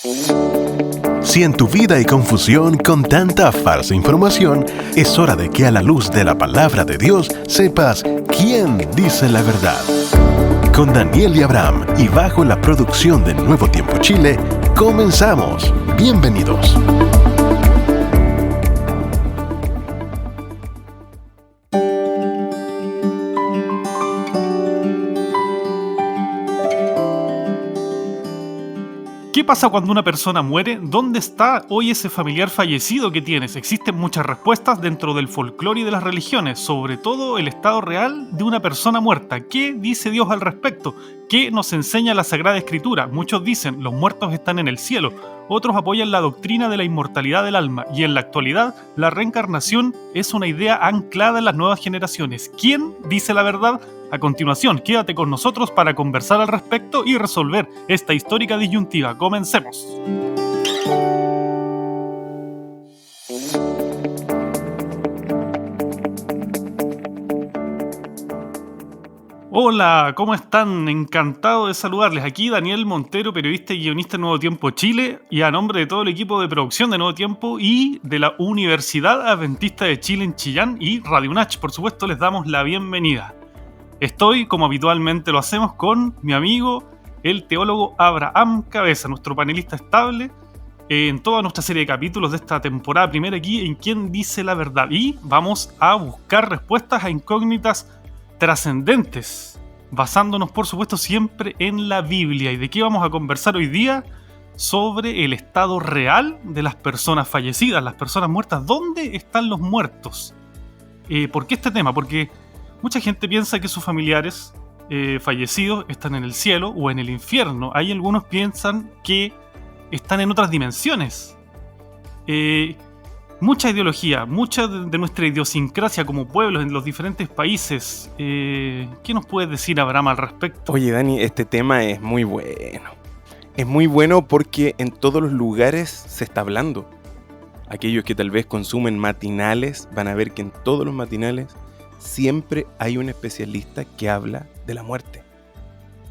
Si en tu vida hay confusión con tanta falsa información, es hora de que a la luz de la palabra de Dios sepas quién dice la verdad. Con Daniel y Abraham y bajo la producción de Nuevo Tiempo Chile, comenzamos. Bienvenidos. ¿Qué pasa cuando una persona muere? ¿Dónde está hoy ese familiar fallecido que tienes? Existen muchas respuestas dentro del folclore y de las religiones, sobre todo el estado real de una persona muerta. ¿Qué dice Dios al respecto? ¿Qué nos enseña la Sagrada Escritura? Muchos dicen, los muertos están en el cielo. Otros apoyan la doctrina de la inmortalidad del alma. Y en la actualidad, la reencarnación es una idea anclada en las nuevas generaciones. ¿Quién dice la verdad? A continuación, quédate con nosotros para conversar al respecto y resolver esta histórica disyuntiva. ¡Comencemos! Hola, ¿cómo están? Encantado de saludarles. Aquí Daniel Montero, periodista y guionista de Nuevo Tiempo Chile, y a nombre de todo el equipo de producción de Nuevo Tiempo y de la Universidad Adventista de Chile en Chillán y Radio UNACH, por supuesto, les damos la bienvenida. Estoy, como habitualmente lo hacemos, con mi amigo, el teólogo Abraham Cabeza, nuestro panelista estable en toda nuestra serie de capítulos de esta temporada primera aquí en Quién dice la verdad. Y vamos a buscar respuestas a incógnitas trascendentes, basándonos, por supuesto, siempre en la Biblia. ¿Y de qué vamos a conversar hoy día? Sobre el estado real de las personas fallecidas, las personas muertas. ¿Dónde están los muertos? ¿Por qué este tema? Porque mucha gente piensa que sus familiares fallecidos están en el cielo o en el infierno. Hay algunos piensan que están en otras dimensiones. Mucha ideología, mucha de nuestra idiosincrasia como pueblos en los diferentes países. ¿Qué nos puedes decir, Abraham, al respecto? Oye, Dani, este tema es muy bueno. Es muy bueno porque en todos los lugares se está hablando. Aquellos que tal vez consumen matinales van a ver que en todos los matinales siempre hay un especialista que habla de la muerte.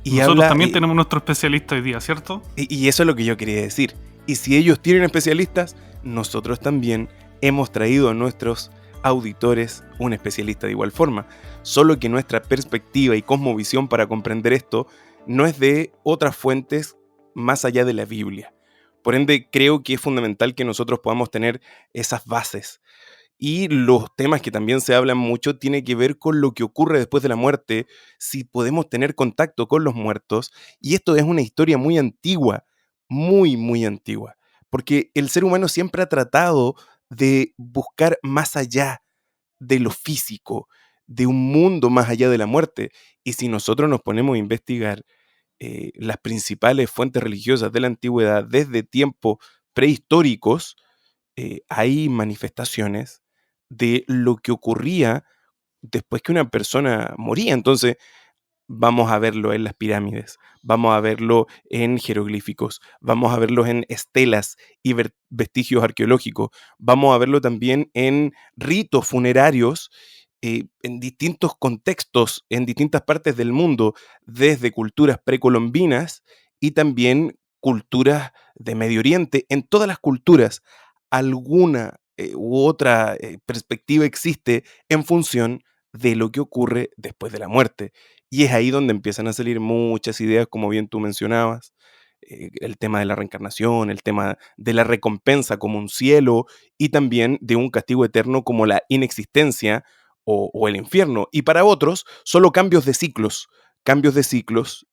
Y nosotros también tenemos nuestro especialista hoy día, ¿cierto? Y eso es lo que yo quería decir. Y si ellos tienen especialistas, nosotros también hemos traído a nuestros auditores un especialista de igual forma. Solo que nuestra perspectiva y cosmovisión para comprender esto no es de otras fuentes más allá de la Biblia. Por ende, creo que es fundamental que nosotros podamos tener esas bases. Y los temas que también se hablan mucho tienen que ver con lo que ocurre después de la muerte, si podemos tener contacto con los muertos. Y esto es una historia muy antigua, muy, muy antigua. Porque el ser humano siempre ha tratado de buscar más allá de lo físico, de un mundo más allá de la muerte. Y si nosotros nos ponemos a investigar las principales fuentes religiosas de la antigüedad desde tiempos prehistóricos, hay manifestaciones de lo que ocurría después que una persona moría. Entonces, vamos a verlo en las pirámides, vamos a verlo en jeroglíficos, vamos a verlo en estelas y vestigios arqueológicos, vamos a verlo también en ritos funerarios en distintos contextos, en distintas partes del mundo, desde culturas precolombinas y también culturas de Medio Oriente. En todas las culturas, alguna u otra perspectiva existe en función de lo que ocurre después de la muerte. Y es ahí donde empiezan a salir muchas ideas, como bien tú mencionabas, el tema de la reencarnación, el tema de la recompensa como un cielo y también de un castigo eterno como la inexistencia o el infierno. Y para otros, solo cambios de ciclos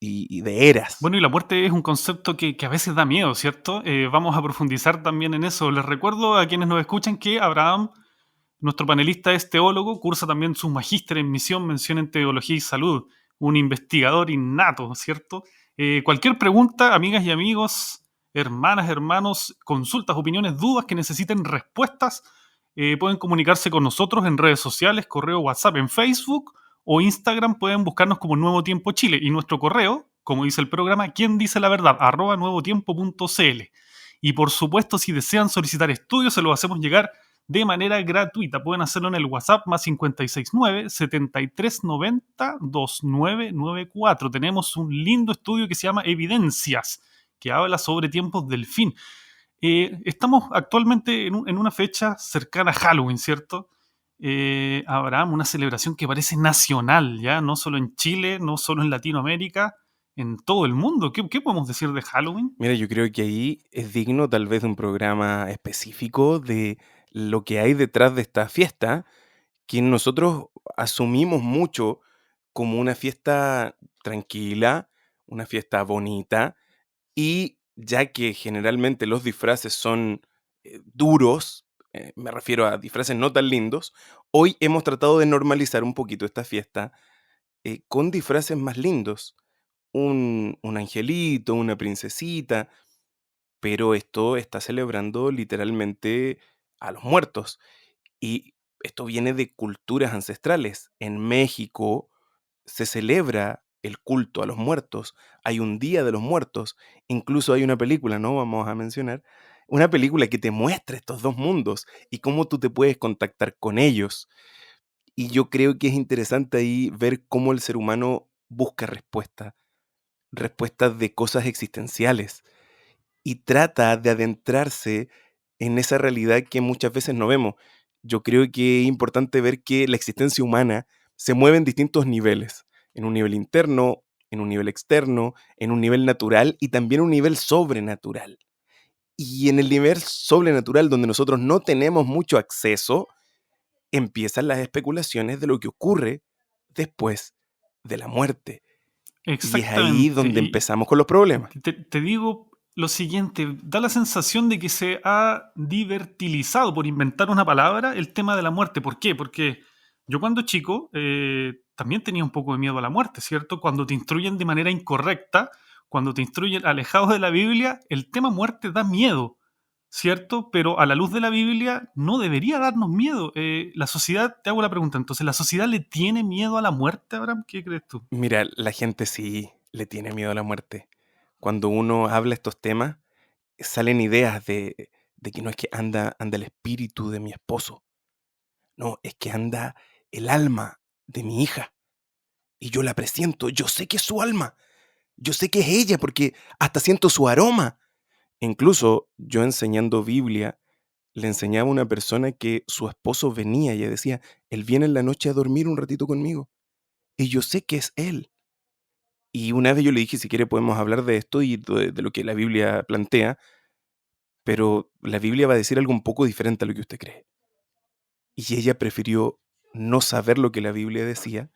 y de eras. Bueno, y la muerte es un concepto que a veces da miedo, ¿cierto? Vamos a profundizar también en eso. Les recuerdo a quienes nos escuchan que Abraham, nuestro panelista, es teólogo, cursa también su magíster en misión, mención en teología y salud, un investigador innato, ¿cierto? Cualquier pregunta, amigas y amigos, hermanas, hermanos, consultas, opiniones, dudas que necesiten respuestas, pueden comunicarse con nosotros en redes sociales, correo, WhatsApp, en Facebook o Instagram. Pueden buscarnos como Nuevo Tiempo Chile y nuestro correo, como dice el programa, ¿quién dice la verdad? @nuevotiempo.cl. Y por supuesto, si desean solicitar estudios, se los hacemos llegar de manera gratuita. Pueden hacerlo en el WhatsApp más 569-7390-2994. Tenemos un lindo estudio que se llama Evidencias, que habla sobre tiempos del fin. Estamos actualmente en una fecha cercana a Halloween, ¿cierto? Abraham, una celebración que parece nacional, ¿ya? No solo en Chile, no solo en Latinoamérica, en todo el mundo. ¿Qué podemos decir de Halloween? Mira, yo creo que ahí es digno tal vez de un programa específico de lo que hay detrás de esta fiesta, que nosotros asumimos mucho como una fiesta tranquila, una fiesta bonita, y ya que generalmente los disfraces son duros, me refiero a disfraces no tan lindos, hoy hemos tratado de normalizar un poquito esta fiesta con disfraces más lindos. Un angelito, una princesita, pero esto está celebrando literalmente a los muertos. Y esto viene de culturas ancestrales. En México se celebra el culto a los muertos. Hay un Día de los Muertos. Incluso hay una película, ¿no? Vamos a mencionar. Una película que te muestra estos dos mundos y cómo tú te puedes contactar con ellos. Y yo creo que es interesante ahí ver cómo el ser humano busca respuestas, respuestas de cosas existenciales y trata de adentrarse en esa realidad que muchas veces no vemos. Yo creo que es importante ver que la existencia humana se mueve en distintos niveles, en un nivel interno, en un nivel externo, en un nivel natural y también un nivel sobrenatural. Y en el nivel sobrenatural, donde nosotros no tenemos mucho acceso, empiezan las especulaciones de lo que ocurre después de la muerte. Y es ahí Exactamente. donde Y empezamos con los problemas. te digo lo siguiente, da la sensación de que se ha divertilizado, por inventar una palabra, el tema de la muerte. ¿Por qué? Porque yo cuando chico también tenía un poco de miedo a la muerte, ¿cierto? Cuando te instruyen de manera incorrecta, cuando te instruyen alejados de la Biblia, el tema muerte da miedo, ¿cierto? Pero a la luz de la Biblia no debería darnos miedo. La sociedad, te hago la pregunta, entonces, ¿la sociedad le tiene miedo a la muerte, Abraham? ¿Qué crees tú? Mira, la gente sí le tiene miedo a la muerte. Cuando uno habla estos temas, salen ideas de que no es que anda el espíritu de mi esposo, no, es que anda el alma de mi hija. Y yo la presiento, yo sé que es su alma, yo sé que es ella porque hasta siento su aroma. Incluso yo enseñando Biblia, le enseñaba a una persona que su esposo venía y ella decía, él viene en la noche a dormir un ratito conmigo. Y yo sé que es él. Y una vez yo le dije, si quiere podemos hablar de esto y de lo que la Biblia plantea, pero la Biblia va a decir algo un poco diferente a lo que usted cree. Y ella prefirió no saber lo que la Biblia decía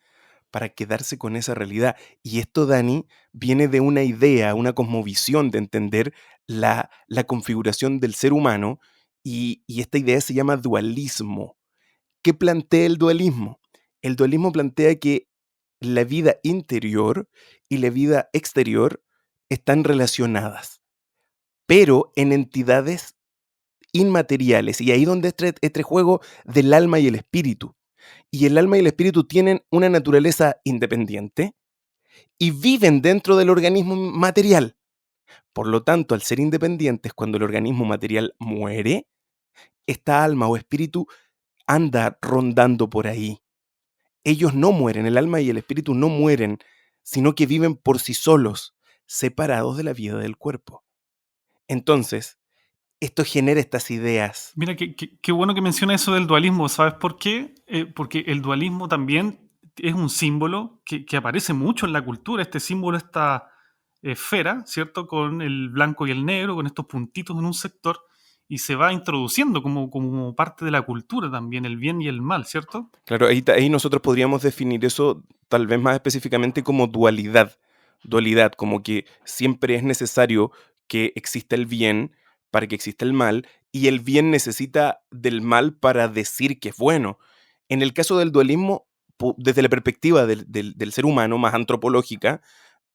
para quedarse con esa realidad. Y esto, Dani, viene de una idea, una cosmovisión de entender la configuración del ser humano y esta idea se llama dualismo. ¿Qué plantea el dualismo? El dualismo plantea que la vida interior y la vida exterior están relacionadas, pero en entidades inmateriales. Y ahí donde este juego del alma y el espíritu. Y el alma y el espíritu tienen una naturaleza independiente y viven dentro del organismo material. Por lo tanto, al ser independientes, cuando el organismo material muere, esta alma o espíritu anda rondando por ahí. Ellos no mueren, el alma y el espíritu no mueren, sino que viven por sí solos, separados de la vida del cuerpo. Entonces, esto genera estas ideas. Mira, qué bueno que menciona eso del dualismo. ¿Sabes por qué? Porque el dualismo también es un símbolo que aparece mucho en la cultura. Este símbolo, esta esfera, ¿cierto? Con el blanco y el negro, con estos puntitos en un sector, y se va introduciendo como parte de la cultura también, el bien y el mal, ¿cierto? Claro, ahí nosotros podríamos definir eso tal vez más específicamente como dualidad. Dualidad, como que siempre es necesario que exista el bien para que exista el mal, y el bien necesita del mal para decir que es bueno. En el caso del dualismo, desde la perspectiva del ser humano más antropológica,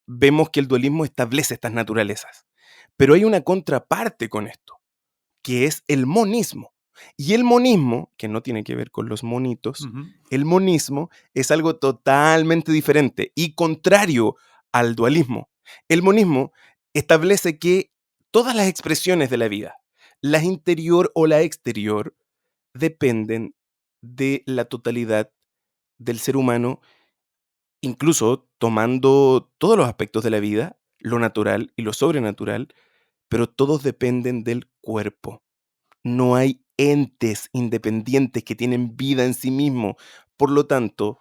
vemos que el dualismo establece estas naturalezas. Pero hay una contraparte con esto, que es el monismo. Y el monismo, que no tiene que ver con los monitos, Ujú. el monismo es algo totalmente diferente y contrario al dualismo. El monismo establece que todas las expresiones de la vida, la interior o la exterior, dependen de la totalidad del ser humano, incluso tomando todos los aspectos de la vida, lo natural y lo sobrenatural, pero todos dependen del cuerpo. No hay entes independientes que tienen vida en sí mismos. Por lo tanto,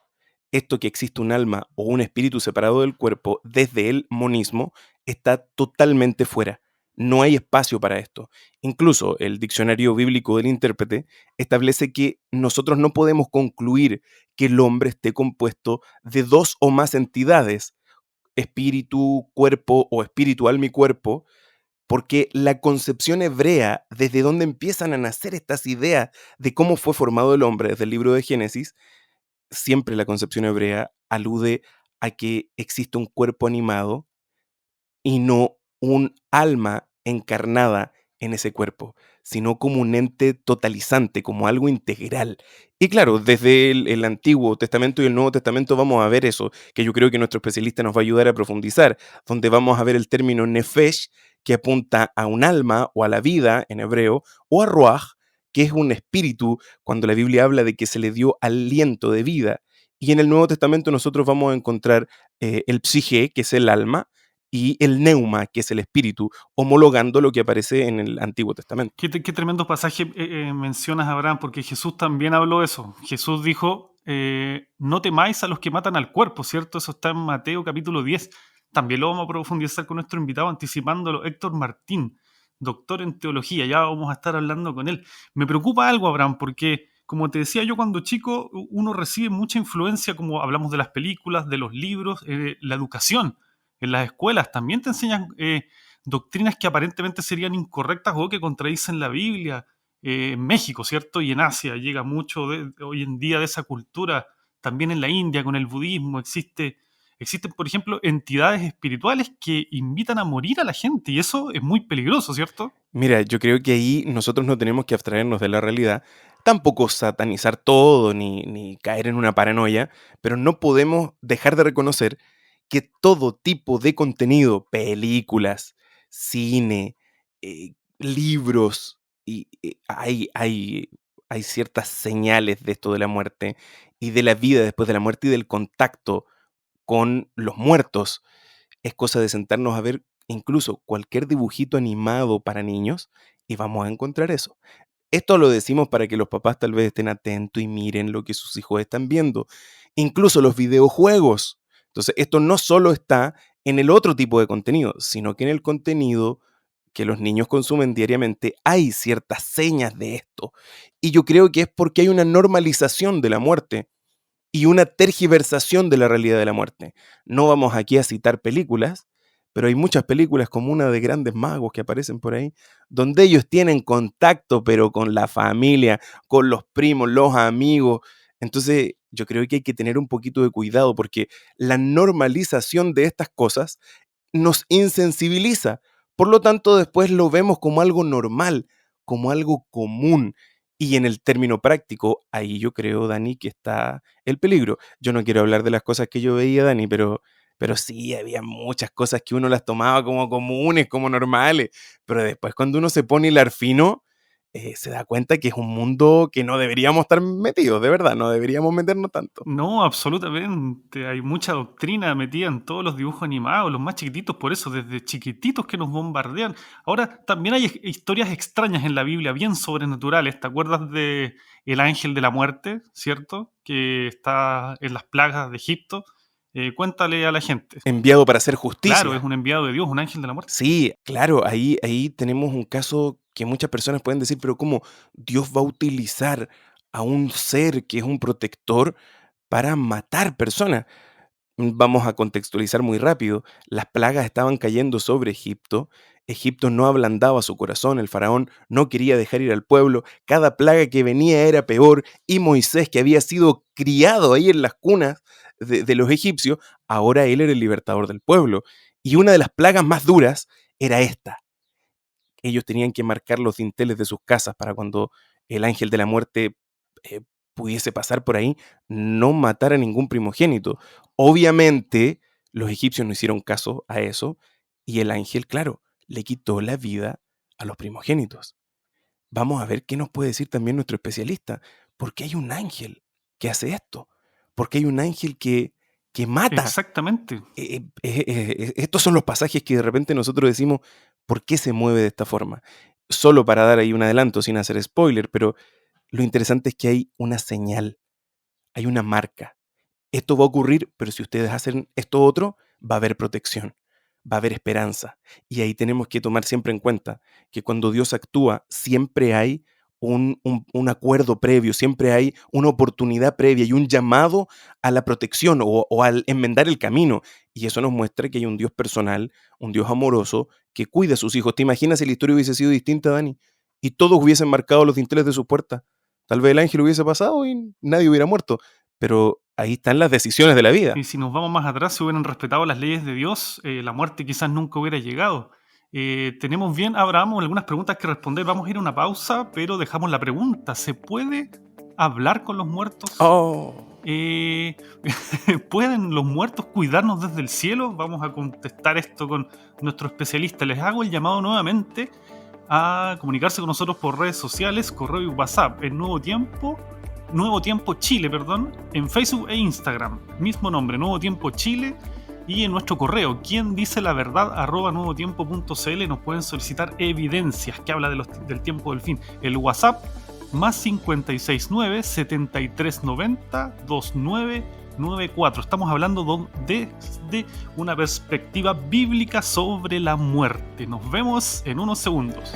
esto que existe un alma o un espíritu separado del cuerpo desde el monismo está totalmente fuera. No hay espacio para esto. Incluso el diccionario bíblico del intérprete establece que nosotros no podemos concluir que el hombre esté compuesto de dos o más entidades, espíritu, cuerpo o espíritu, alma y cuerpo, porque la concepción hebrea, desde donde empiezan a nacer estas ideas de cómo fue formado el hombre desde el libro de Génesis, siempre la concepción hebrea alude a que existe un cuerpo animado y no un alma encarnada en ese cuerpo, sino como un ente totalizante, como algo integral. Y claro, desde el Antiguo Testamento y el Nuevo Testamento vamos a ver eso, que yo creo que nuestro especialista nos va a ayudar a profundizar, donde vamos a ver el término nefesh, que apunta a un alma o a la vida en hebreo, o a ruach, que es un espíritu, cuando la Biblia habla de que se le dio aliento de vida. Y en el Nuevo Testamento nosotros vamos a encontrar el psique, que es el alma, y el neuma, que es el espíritu, homologando lo que aparece en el Antiguo Testamento. Qué tremendo pasaje mencionas, Abraham, porque Jesús también habló eso. Jesús dijo, no temáis a los que matan al cuerpo, ¿cierto? Eso está en Mateo capítulo 10. También lo vamos a profundizar con nuestro invitado, anticipándolo, Héctor Martín, doctor en teología. Ya vamos a estar hablando con él. Me preocupa algo, Abraham, porque, como te decía yo cuando chico, uno recibe mucha influencia, como hablamos de las películas, de los libros, la educación. En las escuelas también te enseñan doctrinas que aparentemente serían incorrectas o que contradicen la Biblia. En México, ¿cierto? Y en Asia llega mucho hoy en día de esa cultura. También en la India con el budismo existen, por ejemplo, entidades espirituales que invitan a morir a la gente y eso es muy peligroso, ¿cierto? Mira, yo creo que ahí nosotros no tenemos que abstraernos de la realidad, tampoco satanizar todo ni caer en una paranoia, pero no podemos dejar de reconocer que todo tipo de contenido, películas, cine, libros, hay ciertas señales de esto de la muerte y de la vida después de la muerte y del contacto con los muertos. Es cosa de sentarnos a ver incluso cualquier dibujito animado para niños y vamos a encontrar eso. Esto lo decimos para que los papás tal vez estén atentos y miren lo que sus hijos están viendo. Incluso los videojuegos. Entonces, esto no solo está en el otro tipo de contenido, sino que en el contenido que los niños consumen diariamente hay ciertas señas de esto. Y yo creo que es porque hay una normalización de la muerte y una tergiversación de la realidad de la muerte. No vamos aquí a citar películas, pero hay muchas películas como una de Grandes Magos que aparecen por ahí, donde ellos tienen contacto, pero con la familia, con los primos, los amigos. Entonces, yo creo que hay que tener un poquito de cuidado porque la normalización de estas cosas nos insensibiliza. Por lo tanto, después lo vemos como algo normal, como algo común. Y en el término práctico, ahí yo creo, Dani, que está el peligro. Yo no quiero hablar de las cosas que yo veía, Dani, pero sí, había muchas cosas que uno las tomaba como comunes, como normales. Pero después cuando uno se pone hilar fino, se da cuenta que es un mundo que no deberíamos estar metidos, de verdad, no deberíamos meternos tanto. No, absolutamente. Hay mucha doctrina metida en todos los dibujos animados, los más chiquititos, por eso, desde chiquititos que nos bombardean. Ahora, también hay historias extrañas en la Biblia, bien sobrenaturales. ¿Te acuerdas de el ángel de la muerte, cierto? Que está en las plagas de Egipto. Cuéntale a la gente. Enviado para hacer Claro, es justicia. un enviado de Dios, un ángel de la muerte. Sí, claro, ahí tenemos un caso que muchas personas pueden decir, pero ¿cómo Dios va a utilizar a un ser que es un protector para matar personas? Vamos a contextualizar muy rápido. Las plagas estaban cayendo sobre Egipto. Egipto no ablandaba su corazón, el faraón no quería dejar ir al pueblo, cada plaga que venía era peor y Moisés, que había sido criado ahí en las cunas de los egipcios, ahora él era el libertador del pueblo. Y una de las plagas más duras era esta. Ellos tenían que marcar los dinteles de sus casas para cuando el ángel de la muerte eh, pudiese pasar por ahí, no matar a ningún primogénito. Obviamente, los egipcios no hicieron caso a eso y el ángel, claro, le quitó la vida a los primogénitos. Vamos a ver qué nos puede decir también nuestro especialista. ¿Por qué hay un ángel que hace esto? ¿Por qué hay un ángel que que mata. Exactamente. Estos son los pasajes que de repente nosotros decimos, ¿por qué se mueve de esta forma? Solo para dar ahí un adelanto sin hacer spoiler, pero lo interesante es que hay una señal, hay una marca. Esto va a ocurrir, pero si ustedes hacen esto otro, va a haber protección, va a haber esperanza. Y ahí tenemos que tomar siempre en cuenta que cuando Dios actúa, siempre hay un acuerdo previo, siempre hay una oportunidad previa y un llamado a la protección o al enmendar el camino. Y eso nos muestra que hay un Dios personal, un Dios amoroso, que cuida a sus hijos. ¿Te imaginas si la historia hubiese sido distinta, Dani? Y todos hubiesen marcado los dinteles de su puerta. Tal vez el ángel hubiese pasado y nadie hubiera muerto. Pero ahí están las decisiones de la vida. Y si nos vamos más atrás, si hubieran respetado las leyes de Dios, la muerte quizás nunca hubiera llegado. Tenemos bien, Abraham, algunas preguntas que responder. Vamos a ir a una pausa, pero dejamos la pregunta. ¿Se puede hablar con los muertos? ¿Pueden los muertos cuidarnos desde el cielo? Vamos a contestar esto con nuestro especialista. Les hago el llamado nuevamente a comunicarse con nosotros por redes sociales, correo y WhatsApp en Nuevo Tiempo Chile, en Facebook e Instagram. Mismo nombre, Nuevo Tiempo Chile. Y en nuestro correo, quien dice la verdad @nuevotiempo.cl, nos pueden solicitar evidencias que habla del tiempo del fin. El WhatsApp más 569 7390 2994. Estamos hablando desde una perspectiva bíblica sobre la muerte. Nos vemos en unos segundos.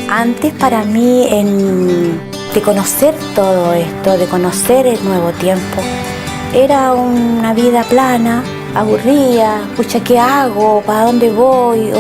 Antes para mí, de conocer todo esto, de conocer el Nuevo Tiempo, era una vida plana, aburrida, pucha, ¿qué hago? ¿Para dónde voy?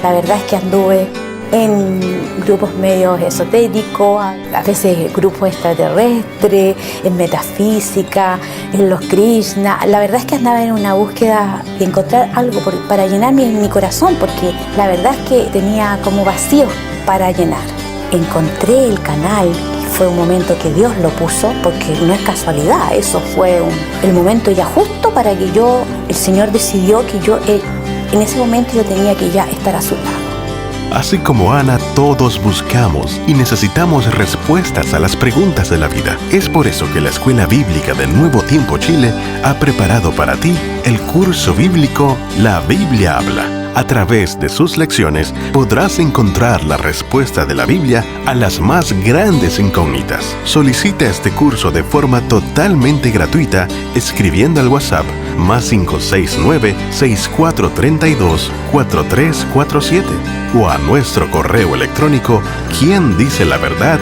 La verdad es que anduve en grupos medios esotéricos, a veces grupos extraterrestres, en metafísica, en los Krishna. La verdad es que andaba en una búsqueda de encontrar algo para llenar mi corazón, porque la verdad es que tenía como vacíos para llenar. Encontré el canal, y fue un momento que Dios lo puso, porque no es casualidad, eso fue el momento ya justo para que el Señor decidió que en ese momento yo tenía que ya estar a su lado. Así como Ana, todos buscamos y necesitamos respuestas a las preguntas de la vida. Es por eso que la Escuela Bíblica de Nuevo Tiempo Chile ha preparado para ti el curso bíblico La Biblia Habla. A través de sus lecciones podrás encontrar la respuesta de la Biblia a las más grandes incógnitas. Solicita este curso de forma totalmente gratuita escribiendo al WhatsApp más 569-6432-4347 o a nuestro correo electrónico quien dice la verdad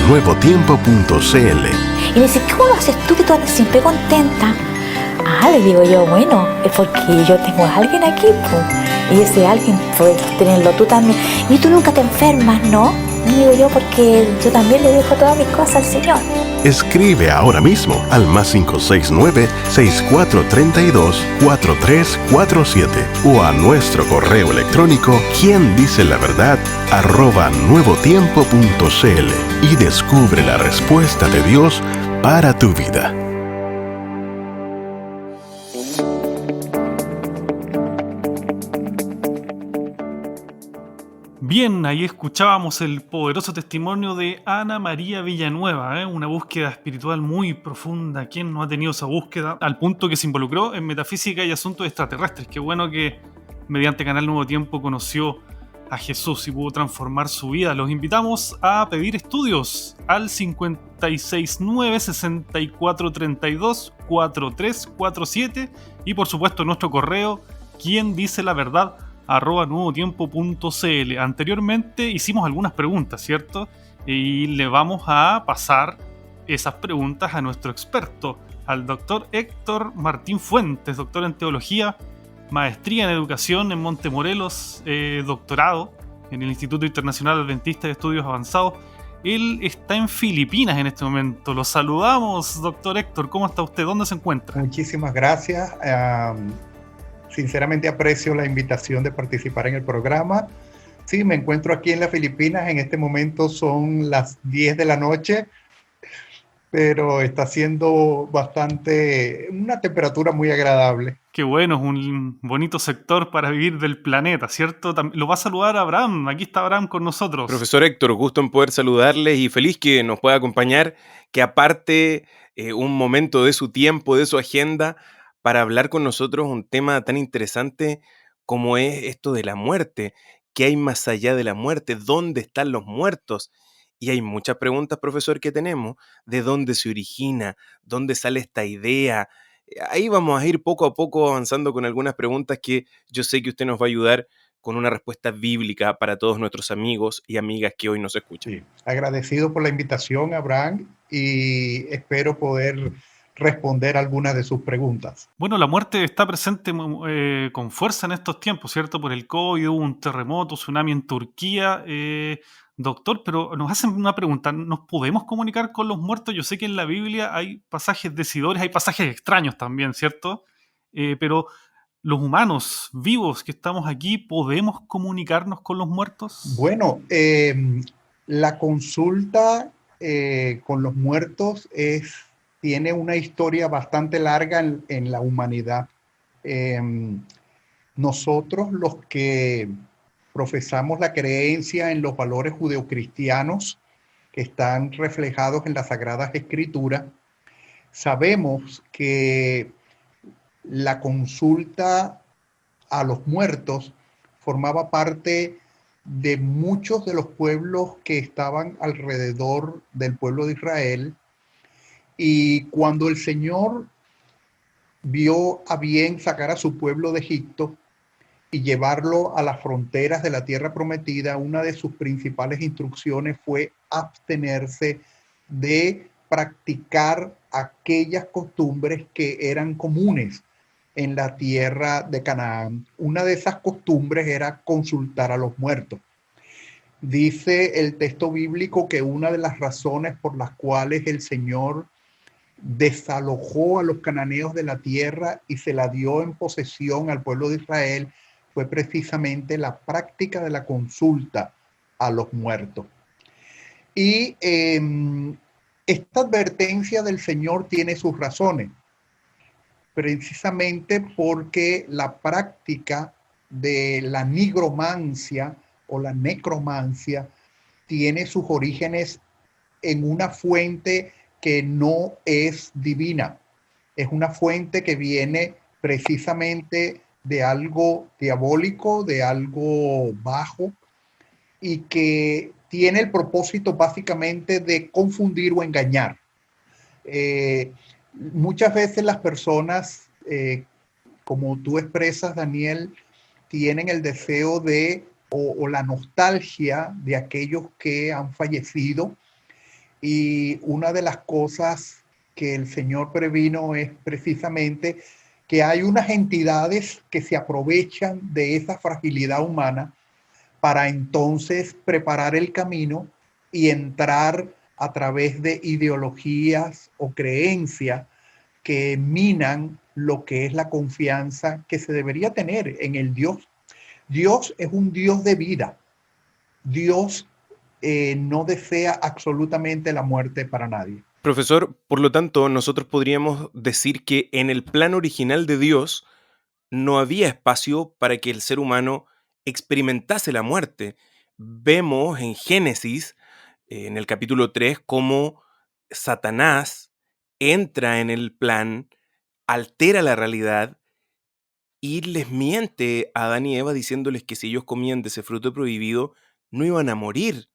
@nuevotiempo.cl. Y me dice, ¿cómo lo haces tú que tú andas siempre contenta? Le digo yo, bueno, es porque yo tengo a alguien aquí, pues. Y ese alguien puedes tenerlo tú también. Y tú nunca te enfermas, ¿no? Y digo yo, porque yo también le dejo todas mis cosas al Señor. Escribe ahora mismo al más 569-6432-4347 o a nuestro correo electrónico quien dice la verdad @nuevotiempo.cl y descubre la respuesta de Dios para tu vida. Bien, ahí escuchábamos el poderoso testimonio de Ana María Villanueva, una búsqueda espiritual muy profunda. ¿Quién no ha tenido esa búsqueda? Al punto que se involucró en metafísica y asuntos extraterrestres. Qué bueno que mediante Canal Nuevo Tiempo conoció a Jesús y pudo transformar su vida. Los invitamos a pedir estudios al 569-6432-4347 y por supuesto nuestro correo, quien dice la verdad @nuevotiempo.cl. Anteriormente hicimos algunas preguntas, ¿cierto? Y le vamos a pasar esas preguntas a nuestro experto, al doctor Héctor Martín Fuentes, doctor en teología, maestría en educación en Montemorelos, doctorado en el Instituto Internacional Adventista de Estudios Avanzados. Él está en Filipinas en este momento. Lo saludamos, doctor Héctor. ¿Cómo está usted? ¿Dónde se encuentra? Muchísimas gracias. Sinceramente aprecio la invitación de participar en el programa. Sí, me encuentro aquí en las Filipinas. En este momento son las 10 de la noche. pero está siendo una temperatura muy agradable. Qué bueno, es un bonito sector para vivir del planeta, ¿cierto? Lo va a saludar Abraham. Aquí está Abraham con nosotros. Profesor Héctor, gusto en poder saludarles y feliz que nos pueda acompañar, que aparte un momento de su tiempo, de su agenda, para hablar con nosotros un tema tan interesante como es esto de la muerte. ¿Qué hay más allá de la muerte? ¿Dónde están los muertos? Y hay muchas preguntas, profesor, que tenemos. ¿De dónde se origina? ¿Dónde sale esta idea? Ahí vamos a ir poco a poco avanzando con algunas preguntas que yo sé que usted nos va a ayudar con una respuesta bíblica para todos nuestros amigos y amigas que hoy nos escuchan. Sí. Agradecido por la invitación, Abraham, y espero poder responder algunas de sus preguntas. Bueno, la muerte está presente con fuerza en estos tiempos, ¿cierto? Por el COVID, hubo un terremoto, tsunami en Turquía. Doctor, pero nos hacen una pregunta, ¿nos podemos comunicar con los muertos? Yo sé que en la Biblia hay pasajes decidores, hay pasajes extraños también, ¿cierto? Pero los humanos vivos que estamos aquí, ¿podemos comunicarnos con los muertos? Bueno, la consulta con los muertos tiene una historia bastante larga en la humanidad. Nosotros, los que profesamos la creencia en los valores judeocristianos que están reflejados en las Sagradas Escrituras, sabemos que la consulta a los muertos formaba parte de muchos de los pueblos que estaban alrededor del pueblo de Israel. Y cuando el Señor vio a bien sacar a su pueblo de Egipto y llevarlo a las fronteras de la tierra prometida, una de sus principales instrucciones fue abstenerse de practicar aquellas costumbres que eran comunes en la tierra de Canaán. Una de esas costumbres era consultar a los muertos. Dice el texto bíblico que una de las razones por las cuales el Señor desalojó a los cananeos de la tierra y se la dio en posesión al pueblo de Israel fue precisamente la práctica de la consulta a los muertos. Y esta advertencia del Señor tiene sus razones, precisamente porque la práctica de la nigromancia o la necromancia tiene sus orígenes en una fuente que no es divina. Es una fuente que viene precisamente de algo diabólico, de algo bajo, y que tiene el propósito básicamente de confundir o engañar. Muchas veces las personas, como tú expresas, Daniel, tienen el deseo o la nostalgia de aquellos que han fallecido. Y una de las cosas que el Señor previno es precisamente que hay unas entidades que se aprovechan de esa fragilidad humana para entonces preparar el camino y entrar a través de ideologías o creencias que minan lo que es la confianza que se debería tener en el Dios. Dios es un Dios de vida. Dios no desea absolutamente la muerte para nadie. Profesor, por lo tanto, nosotros podríamos decir que en el plan original de Dios no había espacio para que el ser humano experimentase la muerte. Vemos en Génesis, en el capítulo 3, cómo Satanás entra en el plan, altera la realidad y les miente a Adán y Eva diciéndoles que si ellos comían de ese fruto prohibido, no iban a morir.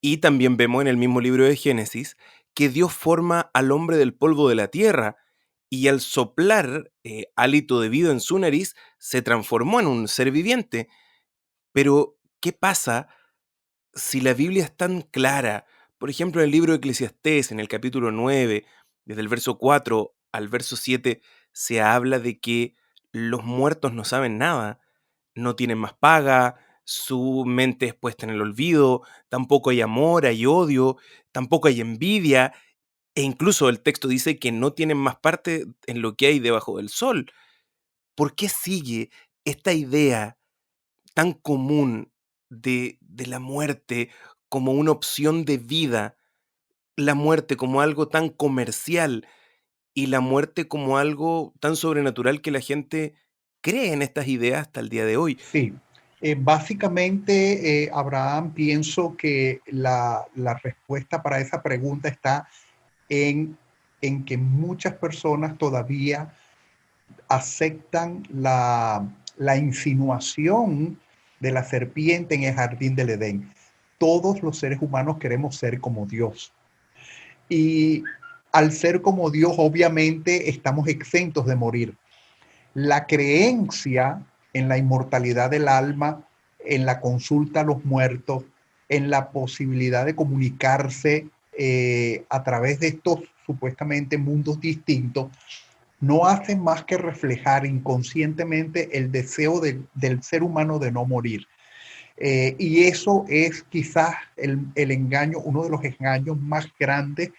Y también vemos en el mismo libro de Génesis que Dios forma al hombre del polvo de la tierra y al soplar hálito de vida en su nariz se transformó en un ser viviente. Pero, ¿qué pasa si la Biblia es tan clara? Por ejemplo, en el libro de Eclesiastés, en el capítulo 9, desde el verso 4 al verso 7, se habla de que los muertos no saben nada, no tienen más paga, su mente es puesta en el olvido, tampoco hay amor, hay odio, tampoco hay envidia, e incluso el texto dice que no tienen más parte en lo que hay debajo del sol. ¿Por qué sigue esta idea tan común de la muerte como una opción de vida? la muerte como algo tan comercial y la muerte como algo tan sobrenatural que la gente cree en estas ideas hasta el día de hoy. Sí, básicamente, Abraham, pienso que la respuesta para esa pregunta está en, en que muchas personas todavía aceptan la insinuación de la serpiente en el jardín del Edén. Todos los seres humanos queremos ser como Dios. Y al ser como Dios, obviamente, estamos exentos de morir. La creencia en la inmortalidad del alma, en la consulta a los muertos, en la posibilidad de comunicarse a través de estos supuestamente mundos distintos, no hace más que reflejar inconscientemente el deseo del ser humano de no morir. Y eso es quizás el engaño, uno de los engaños más grandes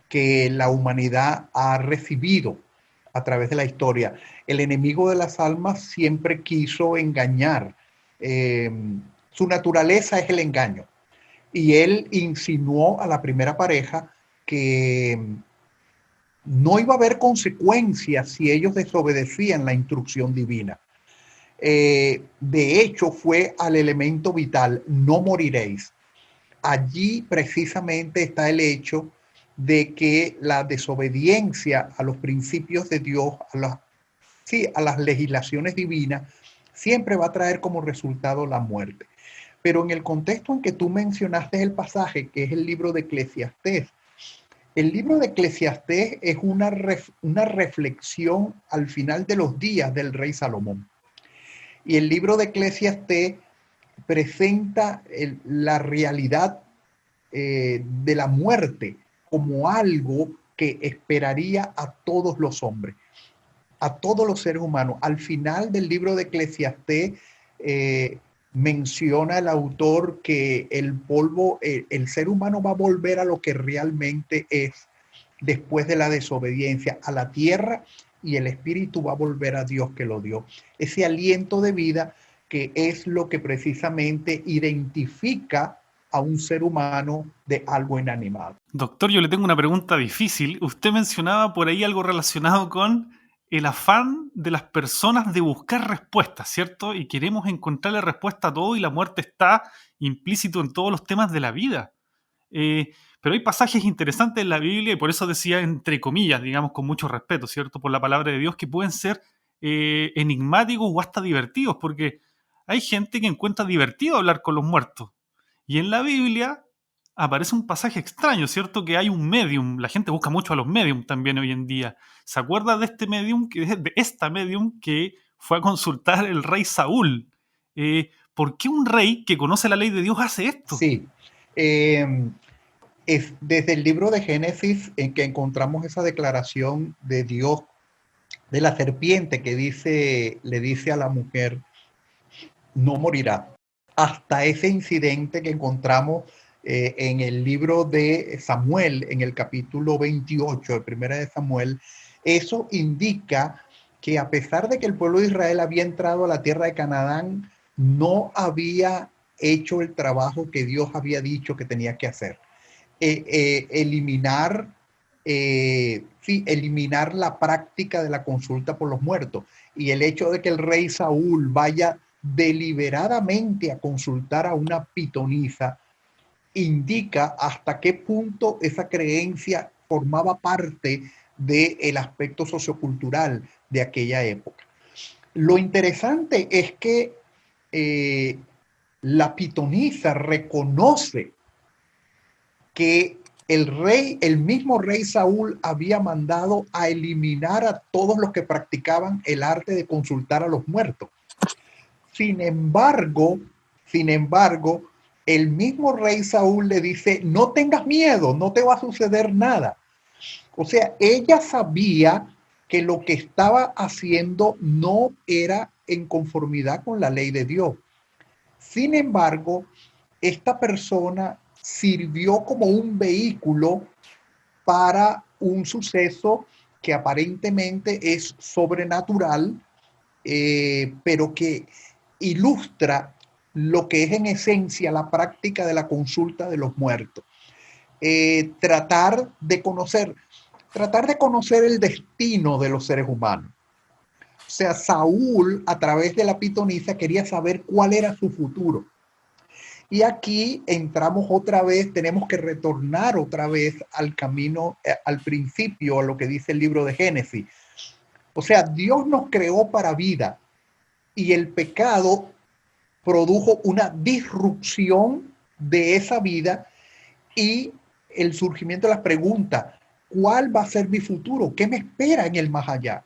que la humanidad ha recibido a través de la historia. El enemigo de las almas siempre quiso engañar. Su naturaleza es el engaño. Y él insinuó a la primera pareja que no iba a haber consecuencias si ellos desobedecían la instrucción divina. De hecho, fue al elemento vital, no moriréis. Allí precisamente está el hecho de que la desobediencia a los principios de Dios, a las legislaciones divinas, siempre va a traer como resultado la muerte. Pero en el contexto en que tú mencionaste el pasaje, que es el libro de Eclesiastés, el libro de Eclesiastés es una reflexión al final de los días del rey Salomón. Y el libro de Eclesiastés presenta la realidad de la muerte como algo que esperaría a todos los hombres, a todos los seres humanos. Al final del libro de Eclesiastés menciona el autor que el polvo, el ser humano va a volver a lo que realmente es después de la desobediencia, a la tierra, y el espíritu va a volver a Dios que lo dio. Ese aliento de vida que es lo que precisamente identifica a un ser humano de algo inanimado. Doctor, yo le tengo una pregunta difícil. Usted mencionaba por ahí algo relacionado con el afán de las personas de buscar respuestas, ¿cierto? Y queremos encontrarle respuesta a todo y la muerte está implícito en todos los temas de la vida. Pero hay pasajes interesantes en la Biblia y por eso decía entre comillas, digamos con mucho respeto, ¿cierto? Por la palabra de Dios que pueden ser enigmáticos o hasta divertidos, porque hay gente que encuentra divertido hablar con los muertos. Y en la Biblia aparece un pasaje extraño, ¿cierto? Que hay un medium. La gente busca mucho a los medium también hoy en día. ¿Se acuerda de este medium, de esta medium que fue a consultar el rey Saúl? ¿Por qué un rey que conoce la ley de Dios hace esto? Sí. Es desde el libro de Génesis en que encontramos esa declaración de Dios, de la serpiente que le dice a la mujer, no morirá. Hasta ese incidente que encontramos en el libro de Samuel, en el capítulo 28, de Primera de Samuel, eso indica que a pesar de que el pueblo de Israel había entrado a la tierra de Canaán, no había hecho el trabajo que Dios había dicho que tenía que hacer. Eliminar la práctica de la consulta por los muertos. Y el hecho de que el rey Saúl vaya deliberadamente a consultar a una pitonisa indica hasta qué punto esa creencia formaba parte del aspecto sociocultural de aquella época. Lo interesante es que la pitonisa reconoce que el mismo rey Saúl había mandado a eliminar a todos los que practicaban el arte de consultar a los muertos. Sin embargo, el mismo rey Saúl le dice, no tengas miedo, no te va a suceder nada. O sea, ella sabía que lo que estaba haciendo no era en conformidad con la ley de Dios. Sin embargo, esta persona sirvió como un vehículo para un suceso que aparentemente es sobrenatural, pero que ilustra lo que es en esencia la práctica de la consulta de los muertos. tratar de conocer el destino de los seres humanos. O sea, Saúl, a través de la pitonisa, quería saber cuál era su futuro. Y aquí entramos otra vez, tenemos que retornar otra vez al camino, al principio, a lo que dice el libro de Génesis. O sea, Dios nos creó para vida y el pecado produjo una disrupción de esa vida y el surgimiento de las preguntas, ¿cuál va a ser mi futuro? ¿Qué me espera en el más allá?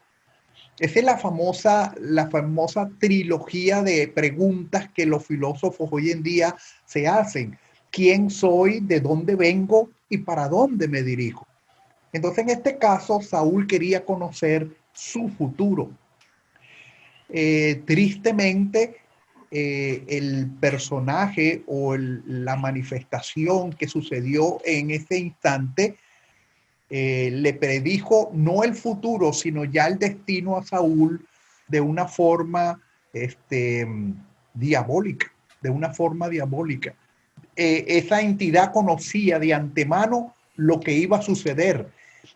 Esa es la famosa trilogía de preguntas que los filósofos hoy en día se hacen. ¿Quién soy? ¿De dónde vengo? ¿Y para dónde me dirijo? Entonces, en este caso, Saúl quería conocer su futuro. Tristemente, el personaje o la manifestación que sucedió en ese instante le predijo no el futuro, sino ya el destino a Saúl de una forma diabólica, de una forma diabólica. Esa entidad conocía de antemano lo que iba a suceder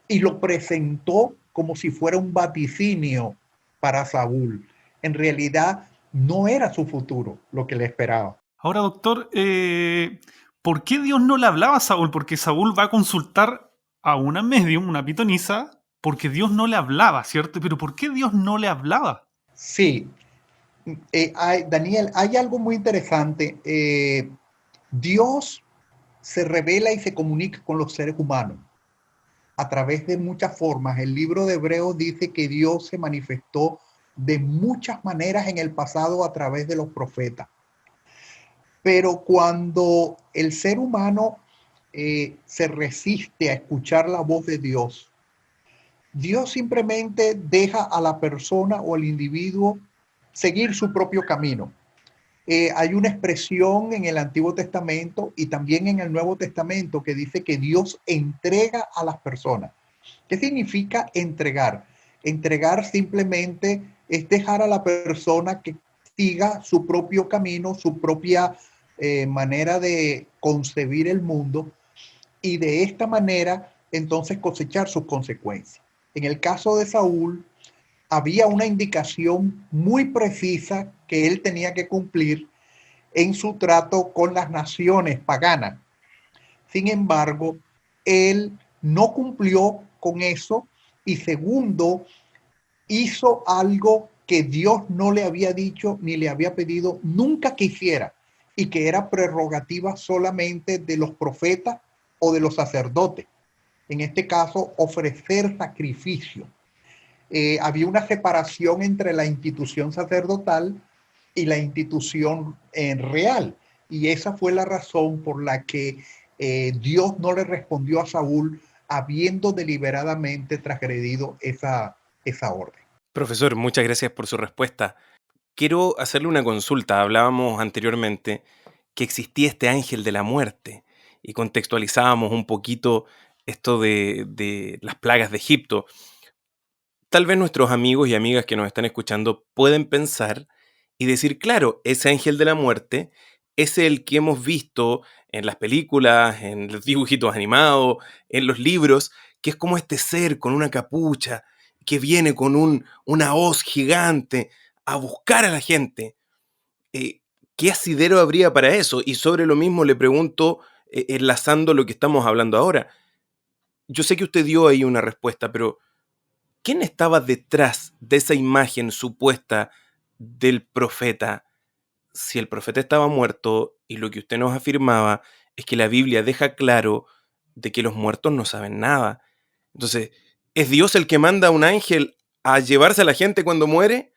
y lo presentó como si fuera un vaticinio para Saúl. En realidad no era su futuro lo que le esperaba. Ahora, doctor, ¿por qué Dios no le hablaba a Saúl? Porque Saúl va a consultar a una medium, una pitonisa, porque Dios no le hablaba, ¿cierto? Pero ¿por qué Dios no le hablaba? Sí, Daniel, hay algo muy interesante. Dios se revela y se comunica con los seres humanos a través de muchas formas. El libro de Hebreos dice que Dios se manifestó de muchas maneras en el pasado a través de los profetas. Pero cuando el ser humano se resiste a escuchar la voz de Dios, Dios simplemente deja a la persona o al individuo seguir su propio camino. Hay una expresión en el Antiguo Testamento y también en el Nuevo Testamento que dice que Dios entrega a las personas. ¿Qué significa entregar? Entregar simplemente es dejar a la persona que siga su propio camino, su propia manera de concebir el mundo y de esta manera entonces cosechar sus consecuencias. En el caso de Saúl, había una indicación muy precisa que él tenía que cumplir en su trato con las naciones paganas. Sin embargo, él no cumplió con eso y segundo, hizo algo que Dios no le había dicho ni le había pedido nunca que hiciera y que era prerrogativa solamente de los profetas o de los sacerdotes. En este caso, ofrecer sacrificio. Había una separación entre la institución sacerdotal y la institución real. Y esa fue la razón por la que Dios no le respondió a Saúl habiendo deliberadamente transgredido esa orden. Profesor, muchas gracias por su respuesta. Quiero hacerle una consulta. Hablábamos anteriormente que existía este ángel de la muerte y contextualizábamos un poquito esto de las plagas de Egipto. Tal vez nuestros amigos y amigas que nos están escuchando pueden pensar y decir, claro, ese ángel de la muerte es el que hemos visto en las películas, en los dibujitos animados, en los libros, que es como este ser con una capucha que viene con una hoz gigante a buscar a la gente. ¿Qué asidero habría para eso? Y sobre lo mismo le pregunto, enlazando lo que estamos hablando ahora. Yo sé que usted dio ahí una respuesta, pero ¿quién estaba detrás de esa imagen supuesta del profeta? Si el profeta estaba muerto y lo que usted nos afirmaba es que la Biblia deja claro de que los muertos no saben nada. Entonces, ¿es Dios el que manda a un ángel a llevarse a la gente cuando muere?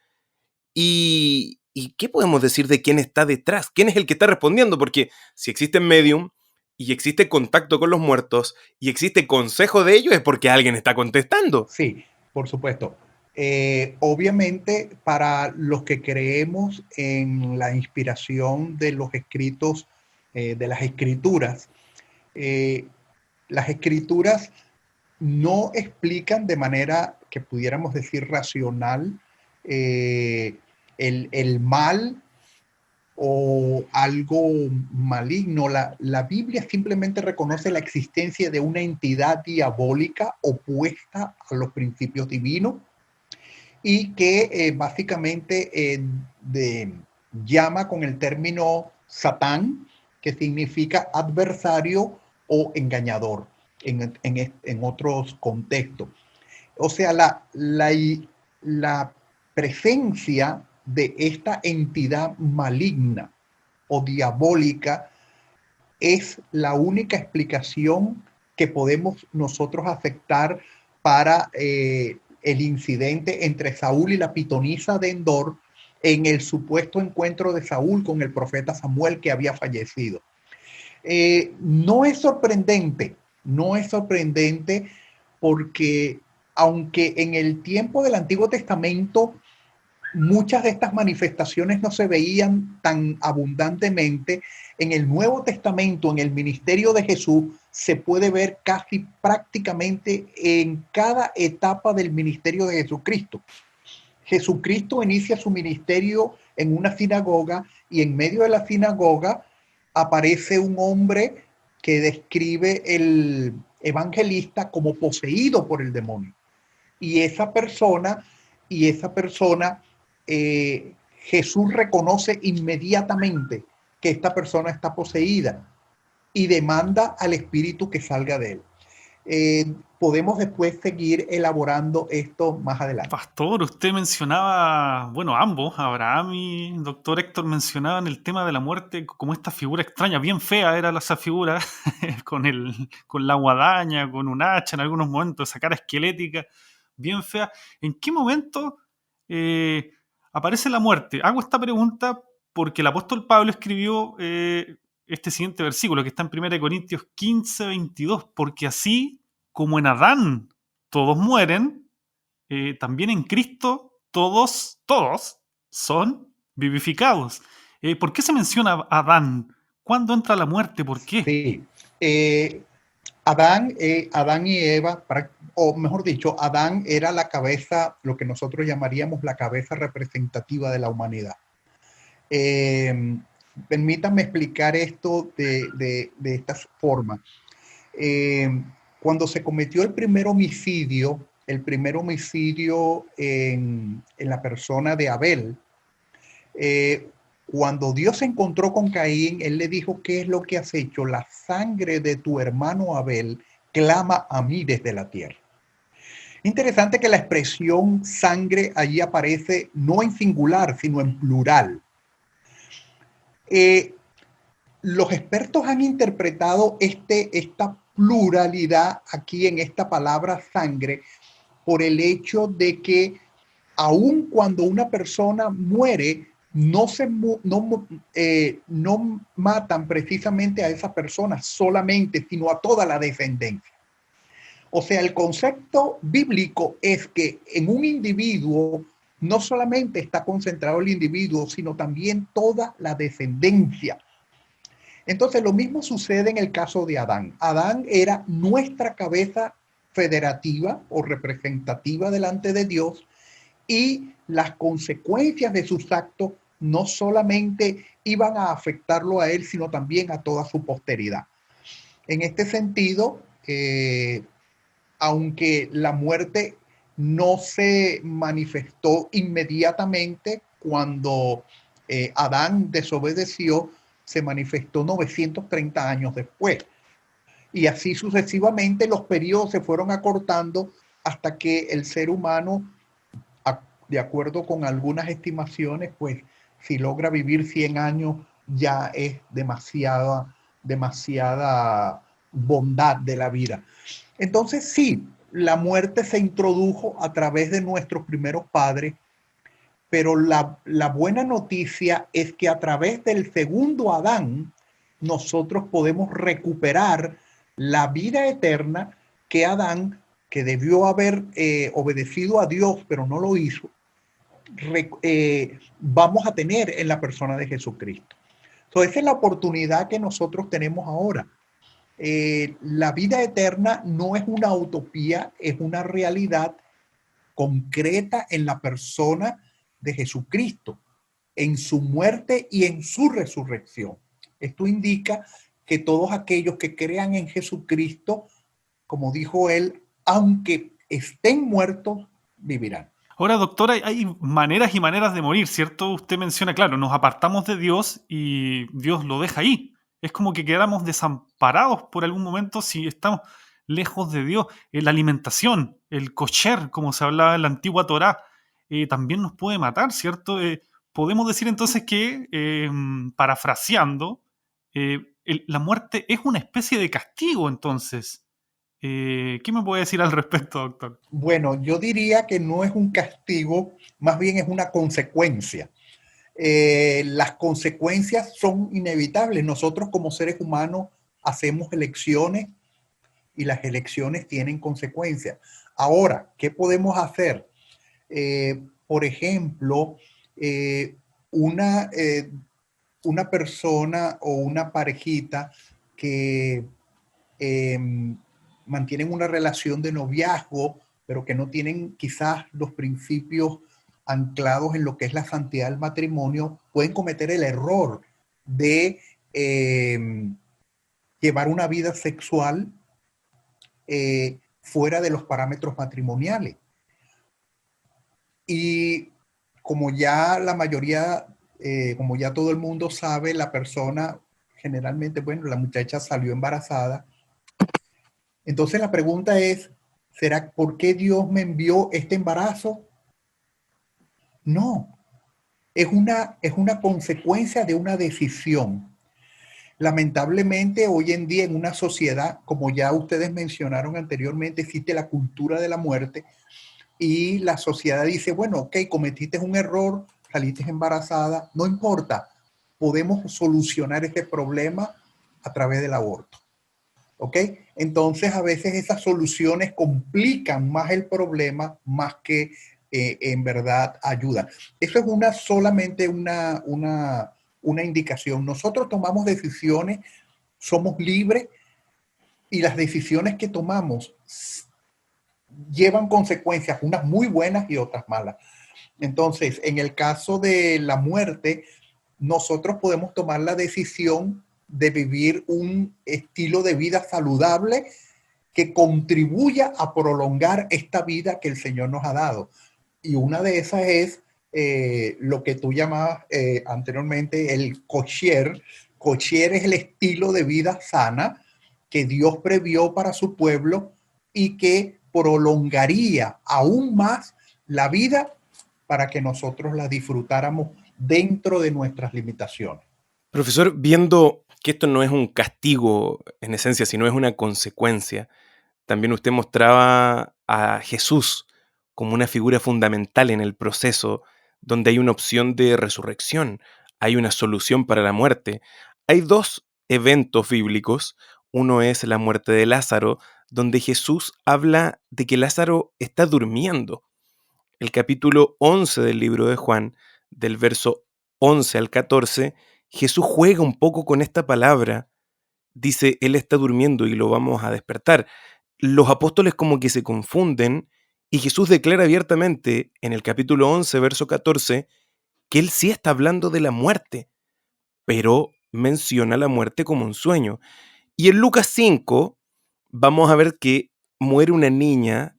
¿Y qué podemos decir de quién está detrás? ¿Quién es el que está respondiendo? Porque si existe medium y existe contacto con los muertos y existe consejo de ellos es porque alguien está contestando. Sí, por supuesto. Obviamente, para los que creemos en la inspiración de los escritos, de las escrituras no explican de manera que pudiéramos decir racional el mal o algo maligno. La Biblia simplemente reconoce la existencia de una entidad diabólica opuesta a los principios divinos y que básicamente llama con el término Satán, que significa adversario o engañador en otros contextos. O sea, la presencia de esta entidad maligna o diabólica es la única explicación que podemos nosotros aceptar para el incidente entre Saúl y la pitonisa de Endor en el supuesto encuentro de Saúl con el profeta Samuel que había fallecido. No es sorprendente porque aunque en el tiempo del Antiguo Testamento muchas de estas manifestaciones no se veían tan abundantemente, en el Nuevo Testamento, en el ministerio de Jesús, se puede ver casi prácticamente en cada etapa del ministerio de Jesucristo. Jesucristo inicia su ministerio en una sinagoga y en medio de la sinagoga aparece un hombre que describe el evangelista como poseído por el demonio. Y esa persona, Jesús reconoce inmediatamente que esta persona está poseída y demanda al espíritu que salga de él. Podemos después seguir elaborando esto más adelante. Pastor, usted mencionaba, bueno, ambos, Abraham y doctor Héctor, mencionaban el tema de la muerte como esta figura extraña, bien fea era esa figura, con la guadaña, con un hacha en algunos momentos, esa cara esquelética, bien fea. ¿En qué momento aparece la muerte? Hago esta pregunta porque el apóstol Pablo escribió este siguiente versículo que está en 1 Corintios 15, 22, porque así como en Adán todos mueren, también en Cristo todos son vivificados. ¿Por qué se menciona a Adán? ¿Cuándo entra la muerte? ¿Por qué? Sí. Adán y Eva, o mejor dicho, Adán era la cabeza, lo que nosotros llamaríamos la cabeza representativa de la humanidad. Permítanme explicar esto de esta forma. Cuando se cometió el primer homicidio en la persona de Abel, cuando Dios se encontró con Caín, él le dijo: ¿qué es lo que has hecho? La sangre de tu hermano Abel clama a mí desde la tierra. Interesante que la expresión sangre allí aparece no en singular, sino en plural. Los expertos han interpretado esta pluralidad aquí en esta palabra sangre por el hecho de que aun cuando una persona muere, no matan precisamente a esa persona solamente, sino a toda la descendencia. O sea, el concepto bíblico es que en un individuo no solamente está concentrado el individuo, sino también toda la descendencia. Entonces, lo mismo sucede en el caso de Adán. Adán era nuestra cabeza federativa o representativa delante de Dios, y las consecuencias de sus actos no solamente iban a afectarlo a él, sino también a toda su posteridad. En este sentido, aunque la muerte no se manifestó inmediatamente cuando Adán desobedeció, se manifestó 930 años después. Y así sucesivamente los periodos se fueron acortando hasta que el ser humano, de acuerdo con algunas estimaciones, pues si logra vivir 100 años ya es demasiada bondad de la vida. Entonces sí, la muerte se introdujo a través de nuestros primeros padres, pero la buena noticia es que a través del segundo Adán nosotros podemos recuperar la vida eterna que Adán, que debió haber obedecido a Dios, pero no lo hizo, vamos a tener en la persona de Jesucristo. Entonces, esa es la oportunidad que nosotros tenemos ahora. La vida eterna no es una utopía, es una realidad concreta en la persona de Jesucristo. en su muerte y en su resurrección. Esto indica que todos aquellos que crean en Jesucristo, como dijo él, aunque estén muertos, vivirán. Ahora, doctora, hay maneras y maneras de morir, ¿cierto? Usted menciona, claro, nos apartamos de Dios y Dios lo deja ahí. Es como que quedamos desamparados por algún momento si estamos lejos de Dios. La alimentación, el kosher, como se hablaba en la antigua Torá, también nos puede matar, ¿cierto? Podemos decir entonces que, parafraseando, la muerte es una especie de castigo, entonces. ¿Qué me puede decir al respecto, doctor? Bueno, yo diría que no es un castigo, más bien es una consecuencia. Las consecuencias son inevitables. Nosotros como seres humanos hacemos elecciones y las elecciones tienen consecuencias. Ahora, ¿qué podemos hacer? Por ejemplo, eh, una, eh, una persona o una parejita que mantienen una relación de noviazgo, pero que no tienen quizás los principios anclados en lo que es la santidad del matrimonio, pueden cometer el error de llevar una vida sexual fuera de los parámetros matrimoniales. Y como ya la mayoría, como ya todo el mundo sabe, la persona generalmente, bueno, la muchacha salió embarazada. Entonces la pregunta es, ¿será por qué Dios me envió este embarazo? No, es una consecuencia de una decisión. Lamentablemente, hoy en día en una sociedad, como ya ustedes mencionaron anteriormente, existe la cultura de la muerte y la sociedad dice, bueno, ok, cometiste un error, saliste embarazada, no importa, podemos solucionar este problema a través del aborto. ¿Ok? Entonces, a veces esas soluciones complican más el problema más que en verdad ayudan. Eso es solamente una indicación. Nosotros tomamos decisiones, somos libres y las decisiones que tomamos llevan consecuencias, unas muy buenas y otras malas. Entonces, en el caso de la muerte, nosotros podemos tomar la decisión de vivir un estilo de vida saludable que contribuya a prolongar esta vida que el Señor nos ha dado. Y una de esas es lo que tú llamabas anteriormente el kosher. Kosher es el estilo de vida sana que Dios previó para su pueblo y que prolongaría aún más la vida para que nosotros la disfrutáramos dentro de nuestras limitaciones. Profesor, viendo que esto no es un castigo en esencia, sino es una consecuencia, también usted mostraba a Jesús como una figura fundamental en el proceso, donde hay una opción de resurrección, hay una solución para la muerte. Hay dos eventos bíblicos. Uno es la muerte de Lázaro, donde Jesús habla de que Lázaro está durmiendo. El capítulo 11 del libro de Juan, del verso 11 al 14, Jesús juega un poco con esta palabra. Dice, Él está durmiendo y lo vamos a despertar. Los apóstoles como que se confunden y Jesús declara abiertamente en el capítulo 11, verso 14, que Él sí está hablando de la muerte, pero menciona la muerte como un sueño. Y en Lucas 5 vamos a ver que muere una niña,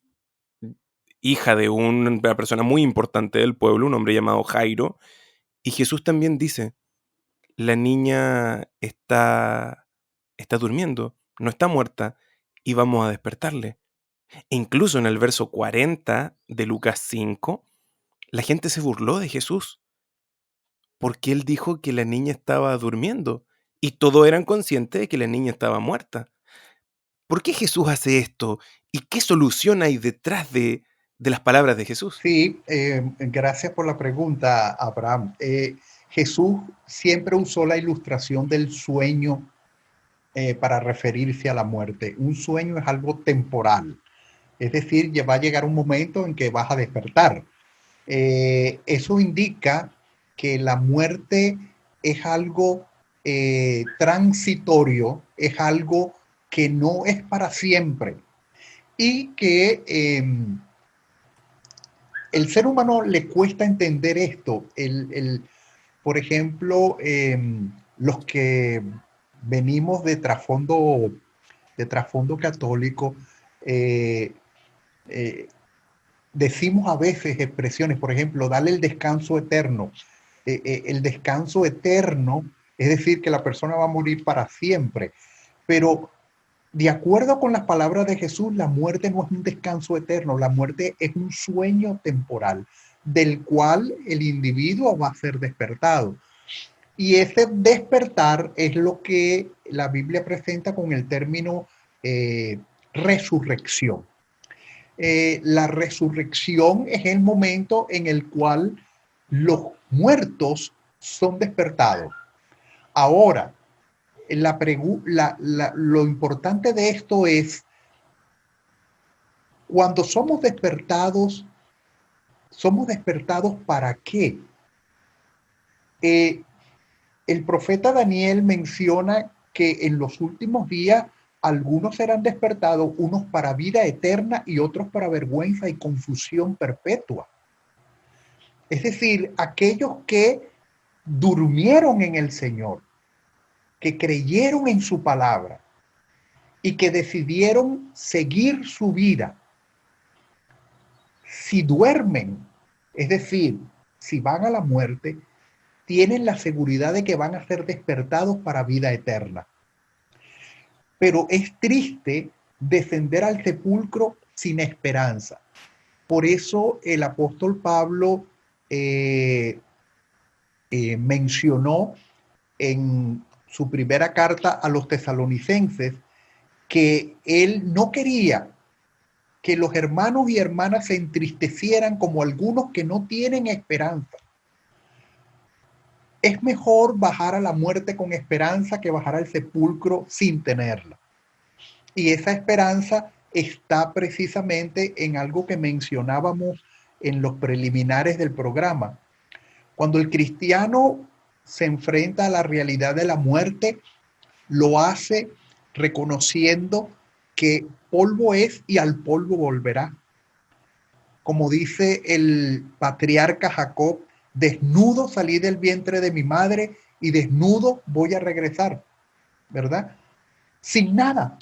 hija de una persona muy importante del pueblo, un hombre llamado Jairo, y Jesús también dice, la niña está durmiendo, no está muerta, y vamos a despertarle. E incluso en el verso 40 de Lucas 5, la gente se burló de Jesús, porque él dijo que la niña estaba durmiendo, y todos eran conscientes de que la niña estaba muerta. ¿Por qué Jesús hace esto? ¿Y qué solución hay detrás de las palabras de Jesús? Sí, gracias por la pregunta, Abraham. Jesús siempre usó la ilustración del sueño para referirse a la muerte. Un sueño es algo temporal, es decir, ya va a llegar un momento en que vas a despertar. Eso indica que la muerte es algo transitorio, es algo que no es para siempre y que el ser humano le cuesta entender esto. Por ejemplo, los que venimos de trasfondo católico, eh, eh, decimos a veces expresiones, por ejemplo, dale el descanso eterno. El descanso eterno, es decir, que la persona va a morir para siempre. Pero de acuerdo con las palabras de Jesús, la muerte no es un descanso eterno, la muerte es un sueño temporal del cual el individuo va a ser despertado. Y ese despertar es lo que la Biblia presenta con el término resurrección. La resurrección es el momento en el cual los muertos son despertados. Ahora, lo importante de esto es, cuando somos despertados ¿para qué? El profeta Daniel menciona que en los últimos días algunos serán despertados, unos para vida eterna y otros para vergüenza y confusión perpetua. Es decir, aquellos que durmieron en el Señor, que creyeron en su palabra y que decidieron seguir su vida. Si duermen, es decir, si van a la muerte, tienen la seguridad de que van a ser despertados para vida eterna. Pero es triste descender al sepulcro sin esperanza. Por eso el apóstol Pablo mencionó en su primera carta a los tesalonicenses que él no quería que los hermanos y hermanas se entristecieran como algunos que no tienen esperanza. Es mejor bajar a la muerte con esperanza que bajar al sepulcro sin tenerla. Y esa esperanza está precisamente en algo que mencionábamos en los preliminares del programa. Cuando el cristiano se enfrenta a la realidad de la muerte, lo hace reconociendo que polvo es y al polvo volverá. Como dice el patriarca Jacob, desnudo salí del vientre de mi madre y desnudo voy a regresar, ¿verdad? Sin nada.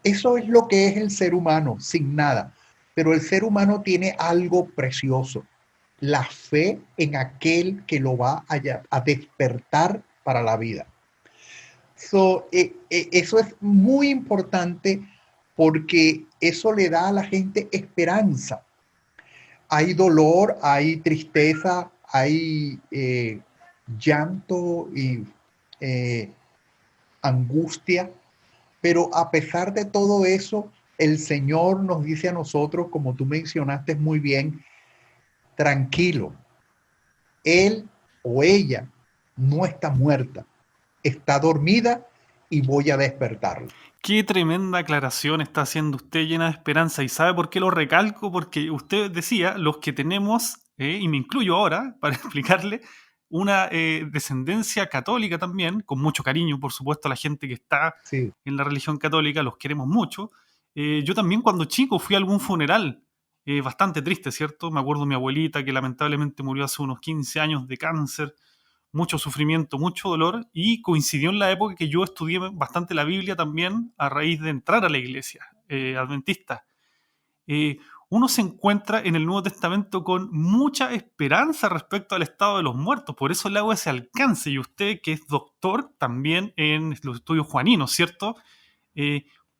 Eso es lo que es el ser humano, sin nada. Pero el ser humano tiene algo precioso, la fe en aquel que lo va a despertar para la vida. Eso es muy importante porque eso le da a la gente esperanza. Hay dolor, hay tristeza, hay llanto y angustia, pero a pesar de todo eso, el Señor nos dice a nosotros, como tú mencionaste muy bien, tranquilo, él o ella no está muerta, está dormida y voy a despertarla. Qué tremenda aclaración está haciendo usted, llena de esperanza. ¿Y sabe por qué lo recalco? Porque usted decía, los que tenemos, y me incluyo ahora para explicarle, una descendencia católica también, con mucho cariño, por supuesto, a la gente que está Sí. en la religión católica, los queremos mucho. Yo también cuando chico fui a algún funeral, bastante triste, ¿cierto? Me acuerdo de mi abuelita que lamentablemente murió hace unos 15 años de cáncer, mucho sufrimiento, mucho dolor, y coincidió en la época que yo estudié bastante la Biblia también a raíz de entrar a la iglesia adventista. Uno se encuentra en el Nuevo Testamento con mucha esperanza respecto al estado de los muertos, por eso le hago ese alcance, y usted que es doctor también en los estudios juaninos, ¿cierto?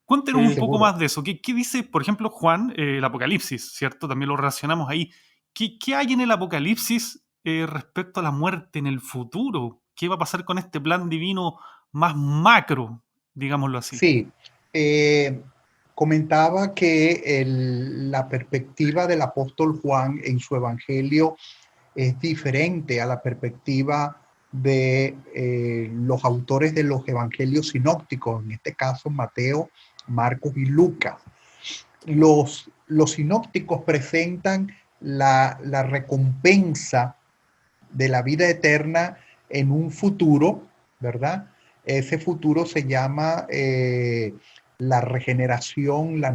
Cuéntenos un poco más de eso. ¿Qué dice, por ejemplo, Juan, el Apocalipsis, ¿cierto? También lo relacionamos ahí. ¿Qué hay en el Apocalipsis respecto a la muerte en el futuro? ¿Qué va a pasar con este plan divino más macro, digámoslo así? Sí, comentaba que la perspectiva del apóstol Juan en su evangelio es diferente a la perspectiva de los autores de los evangelios sinópticos, en este caso Mateo, Marcos y Lucas. Los sinópticos presentan la recompensa de la vida eterna en un futuro, ¿verdad? Ese futuro se llama la regeneración, la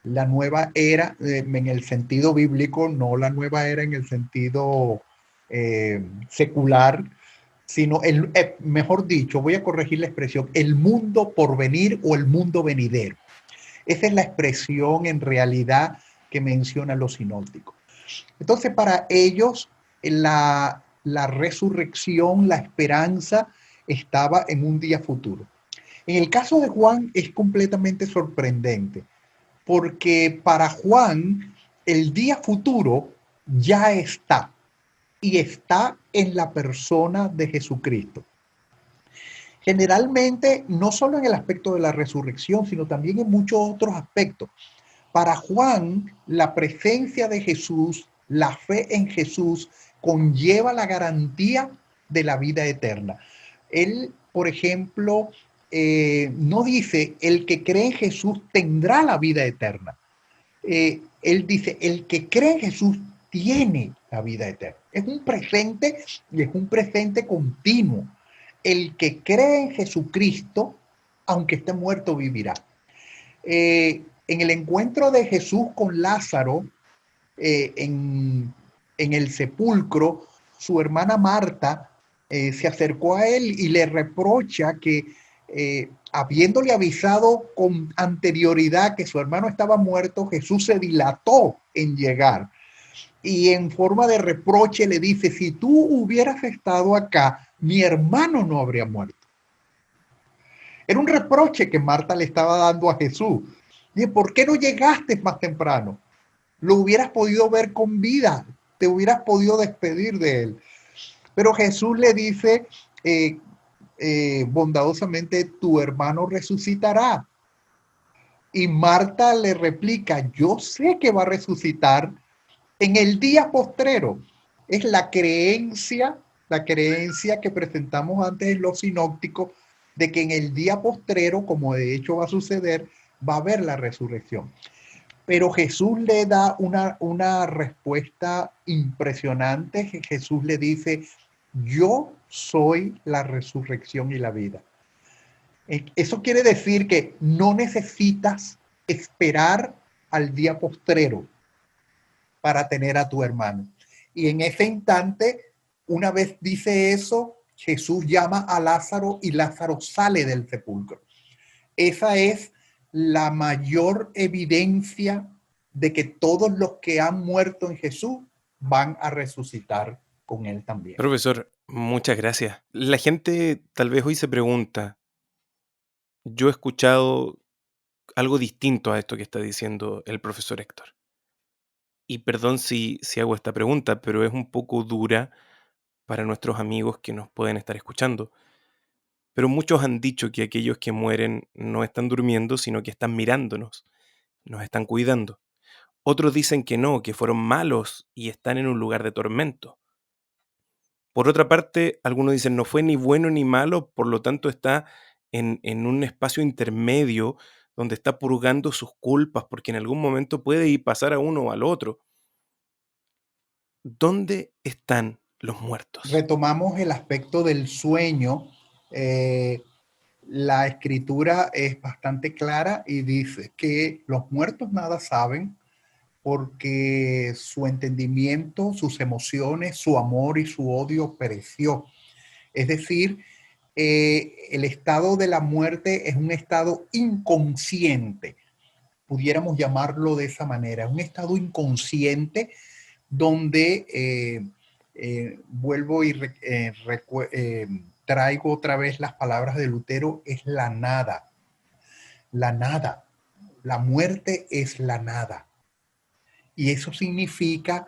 La nueva era, en el sentido bíblico, no la nueva era en el sentido secular, sino, mejor dicho, voy a corregir la expresión, el mundo por venir o el mundo venidero. Esa es la expresión en realidad que mencionan los sinópticos. Entonces, para ellos, la resurrección, la esperanza, estaba en un día futuro. En el caso de Juan es completamente sorprendente, porque para Juan el día futuro ya está, y está en la persona de Jesucristo. Generalmente, no solo en el aspecto de la resurrección, sino también en muchos otros aspectos. Para Juan, la presencia de Jesús, la fe en Jesús, conlleva la garantía de la vida eterna. Él, por ejemplo, no dice, el que cree en Jesús tendrá la vida eterna. Él dice, el que cree en Jesús tiene la vida eterna. Es un presente y es un presente continuo. El que cree en Jesucristo, aunque esté muerto, vivirá. En el encuentro de Jesús con Lázaro, en el sepulcro, su hermana Marta se acercó a él y le reprocha que, habiéndole avisado con anterioridad que su hermano estaba muerto, Jesús se dilató en llegar. Y en forma de reproche le dice, si tú hubieras estado acá, mi hermano no habría muerto. Era un reproche que Marta le estaba dando a Jesús. Y ¿por qué no llegaste más temprano? Lo hubieras podido ver con vida, te hubieras podido despedir de él. Pero Jesús le dice bondadosamente, tu hermano resucitará. Y Marta le replica, yo sé que va a resucitar en el día postrero. Es la creencia que presentamos antes en los sinópticos, de que en el día postrero, como de hecho va a suceder, va a haber la resurrección. Pero Jesús le da una respuesta impresionante. Jesús le dice, yo soy la resurrección y la vida. Eso quiere decir que no necesitas esperar al día postrero para tener a tu hermano. Y en ese instante, una vez dice eso, Jesús llama a Lázaro y Lázaro sale del sepulcro. Esa es la mayor evidencia de que todos los que han muerto en Jesús van a resucitar con él también. Profesor, muchas gracias. La gente tal vez hoy se pregunta, yo he escuchado algo distinto a esto que está diciendo el profesor Héctor. Y perdón si hago esta pregunta, pero es un poco dura para nuestros amigos que nos pueden estar escuchando. Pero muchos han dicho que aquellos que mueren no están durmiendo, sino que están mirándonos, nos están cuidando. Otros dicen que no, que fueron malos y están en un lugar de tormento. Por otra parte, algunos dicen no fue ni bueno ni malo, por lo tanto está en un espacio intermedio donde está purgando sus culpas, porque en algún momento puede ir pasar a uno o al otro. ¿Dónde están los muertos? Retomamos el aspecto del sueño. La escritura es bastante clara y dice que los muertos nada saben, porque su entendimiento, sus emociones, su amor y su odio pereció. Es decir, el estado de la muerte es un estado inconsciente, pudiéramos llamarlo de esa manera, un estado inconsciente donde vuelvo y traigo otra vez las palabras de Lutero, es la nada. La nada. La muerte es la nada. Y eso significa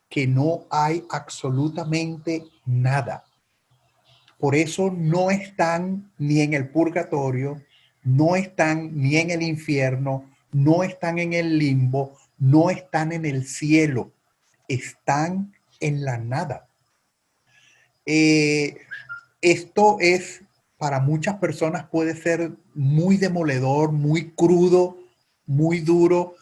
que no hay absolutamente nada. Por eso no están ni en el purgatorio, no están ni en el infierno, no están en el limbo, no están en el cielo, están en la nada. Esto es, para muchas personas puede ser muy demoledor, muy crudo, muy duro.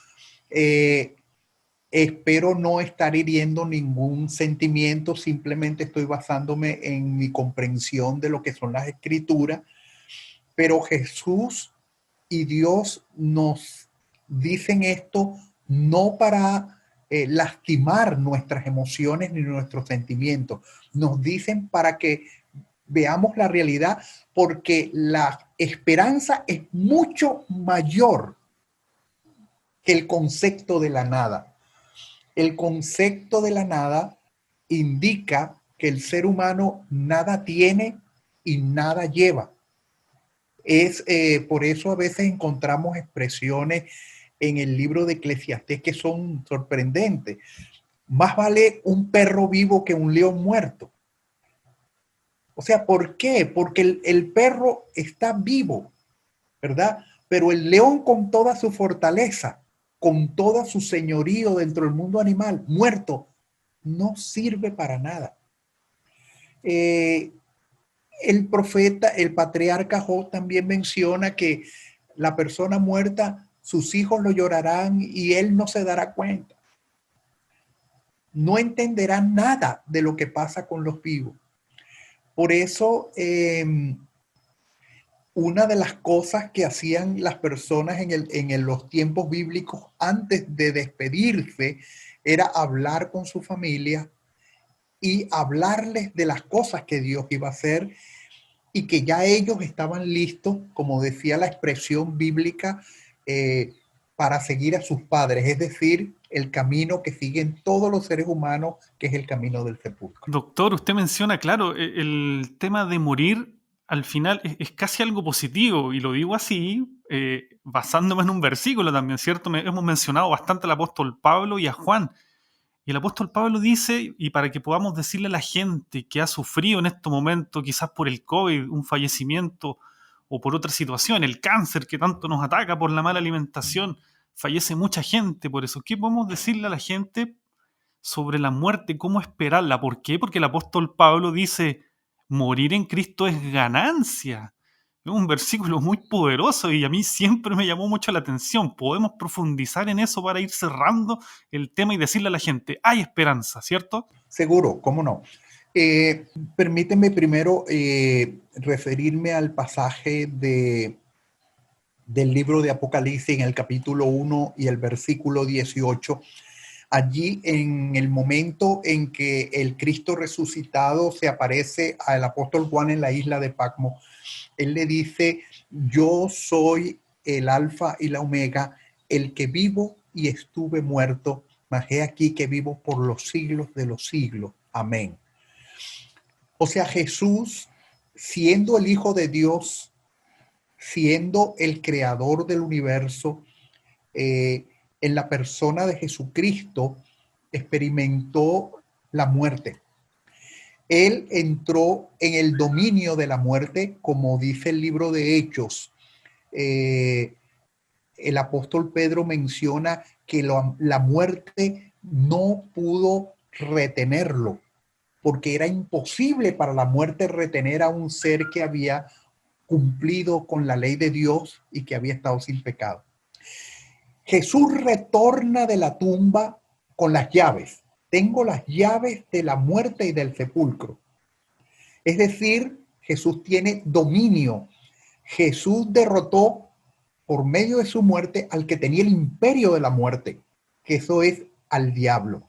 Espero no estar hiriendo ningún sentimiento, simplemente estoy basándome en mi comprensión de lo que son las escrituras, pero Jesús y Dios nos dicen esto no para lastimar nuestras emociones ni nuestros sentimientos. Nos dicen para que veamos la realidad, porque la esperanza es mucho mayor que el concepto de la nada. El concepto de la nada indica que el ser humano nada tiene y nada lleva. Por eso a veces encontramos expresiones en el libro de Eclesiastés que son sorprendentes. Más vale un perro vivo que un león muerto. O sea, ¿por qué? Porque el perro está vivo, ¿verdad? Pero el león, con toda su fortaleza, con todo su señorío dentro del mundo animal, muerto, no sirve para nada. El profeta, el patriarca Job también menciona que la persona muerta, sus hijos lo llorarán y él no se dará cuenta. No entenderá nada de lo que pasa con los vivos. Por eso, una de las cosas que hacían las personas en los tiempos bíblicos antes de despedirse era hablar con su familia y hablarles de las cosas que Dios iba a hacer y que ya ellos estaban listos, como decía la expresión bíblica, para seguir a sus padres, es decir, el camino que siguen todos los seres humanos, que es el camino del sepulcro. Doctor, usted menciona, claro, el tema de morir al final es casi algo positivo, y lo digo así, basándome en un versículo también, ¿cierto? Hemos mencionado bastante al apóstol Pablo y a Juan. Y el apóstol Pablo dice, y para que podamos decirle a la gente que ha sufrido en este momento, quizás por el COVID, un fallecimiento, o por otra situación, el cáncer que tanto nos ataca por la mala alimentación, fallece mucha gente por eso. ¿Qué podemos decirle a la gente sobre la muerte? ¿Cómo esperarla? ¿Por qué? Porque el apóstol Pablo dice, morir en Cristo es ganancia. Es un versículo muy poderoso y a mí siempre me llamó mucho la atención. Podemos profundizar en eso para ir cerrando el tema y decirle a la gente, hay esperanza, ¿cierto? Seguro, ¿cómo no? Permíteme primero referirme al pasaje del libro de Apocalipsis en el capítulo 1 y el versículo 18. Allí, en el momento en que el Cristo resucitado se aparece al apóstol Juan en la isla de Patmos, él le dice, yo soy el alfa y la omega, el que vivo y estuve muerto, mas he aquí que vivo por los siglos de los siglos. Amén. O sea, Jesús, siendo el Hijo de Dios, siendo el creador del universo, en la persona de Jesucristo, experimentó la muerte. Él entró en el dominio de la muerte, como dice el libro de Hechos. El apóstol Pedro menciona que la muerte no pudo retenerlo, porque era imposible para la muerte retener a un ser que había cumplido con la ley de Dios y que había estado sin pecado. Jesús retorna de la tumba con las llaves. Tengo las llaves de la muerte y del sepulcro. Es decir, Jesús tiene dominio. Jesús derrotó por medio de su muerte al que tenía el imperio de la muerte, que eso es al diablo.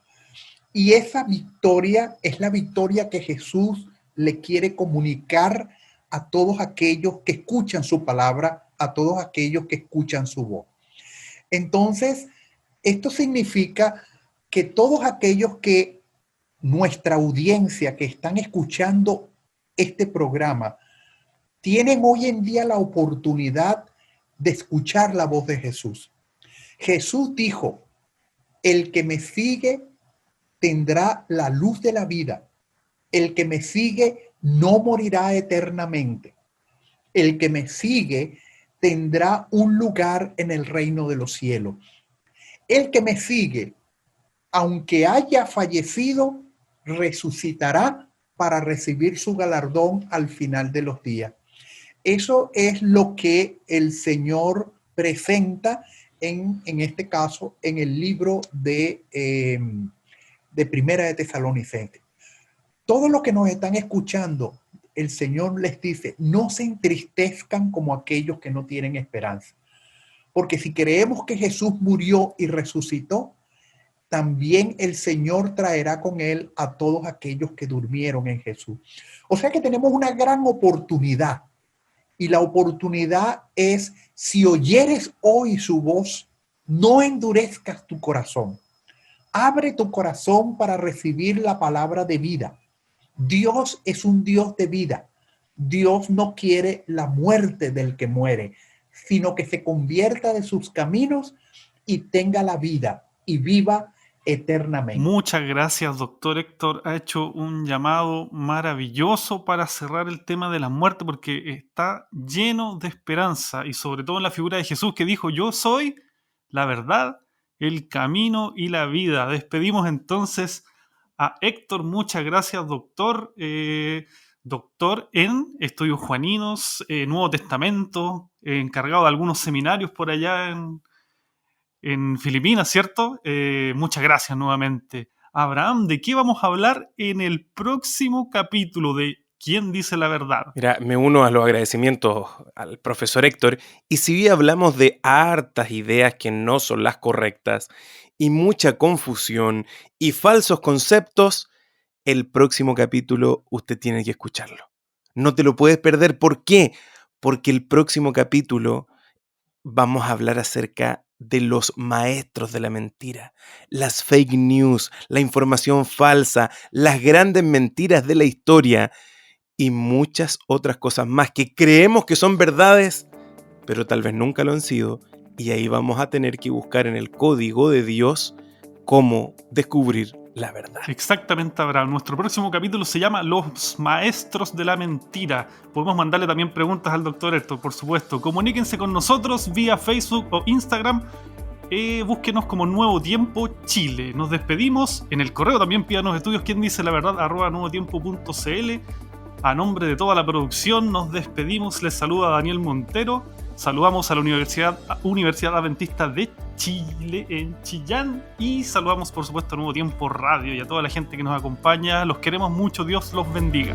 Y esa victoria es la victoria que Jesús le quiere comunicar a todos aquellos que escuchan su palabra, a todos aquellos que escuchan su voz. Entonces, esto significa que todos aquellos que nuestra audiencia que están escuchando este programa tienen hoy en día la oportunidad de escuchar la voz de Jesús. Jesús dijo, el que me sigue tendrá la luz de la vida. El que me sigue no morirá eternamente. El que me sigue tendrá un lugar en el reino de los cielos. El que me sigue, aunque haya fallecido, resucitará para recibir su galardón al final de los días. Eso es lo que el Señor presenta en este caso, en el libro de Primera de Tesalonicenses. Todos los que nos están escuchando, el Señor les dice, no se entristezcan como aquellos que no tienen esperanza. Porque si creemos que Jesús murió y resucitó, también el Señor traerá con él a todos aquellos que durmieron en Jesús. O sea que tenemos una gran oportunidad. Y la oportunidad es, si oyeres hoy su voz, no endurezcas tu corazón. Abre tu corazón para recibir la palabra de vida. Dios es un Dios de vida. Dios no quiere la muerte del que muere, sino que se convierta de sus caminos y tenga la vida y viva eternamente. Muchas gracias, doctor Héctor. Ha hecho un llamado maravilloso para cerrar el tema de la muerte, porque está lleno de esperanza, y sobre todo en la figura de Jesús, que dijo: yo soy la verdad, el camino y la vida. Despedimos entonces a Héctor. Muchas gracias, doctor. Doctor en Estudios Juaninos, Nuevo Testamento, encargado de algunos seminarios por allá en Filipinas, ¿cierto? Muchas gracias nuevamente. Abraham, ¿de qué vamos a hablar en el próximo capítulo de ¿Quién dice la verdad? Mira, me uno a los agradecimientos al profesor Héctor, y si bien hablamos de hartas ideas que no son las correctas, y mucha confusión y falsos conceptos, el próximo capítulo usted tiene que escucharlo. No te lo puedes perder. ¿Por qué? Porque el próximo capítulo vamos a hablar acerca de los maestros de la mentira, las fake news, la información falsa, las grandes mentiras de la historia y muchas otras cosas más que creemos que son verdades, pero tal vez nunca lo han sido, y ahí vamos a tener que buscar en el código de Dios cómo descubrir la verdad. Exactamente, Abraham. Nuestro próximo capítulo se llama Los Maestros de la Mentira. Podemos mandarle también preguntas al doctor Héctor, por supuesto. Comuníquense con nosotros vía Facebook o Instagram. Búsquenos como Nuevo Tiempo Chile. Nos despedimos. En el correo también pídanos estudios quién dice la verdad @nuevotiempo.cl. A nombre de toda la producción nos despedimos. Les saluda Daniel Montero. Saludamos a la Universidad Adventista de Chile en Chillán, y saludamos por supuesto a Nuevo Tiempo Radio y a toda la gente que nos acompaña. Los queremos mucho. Dios los bendiga.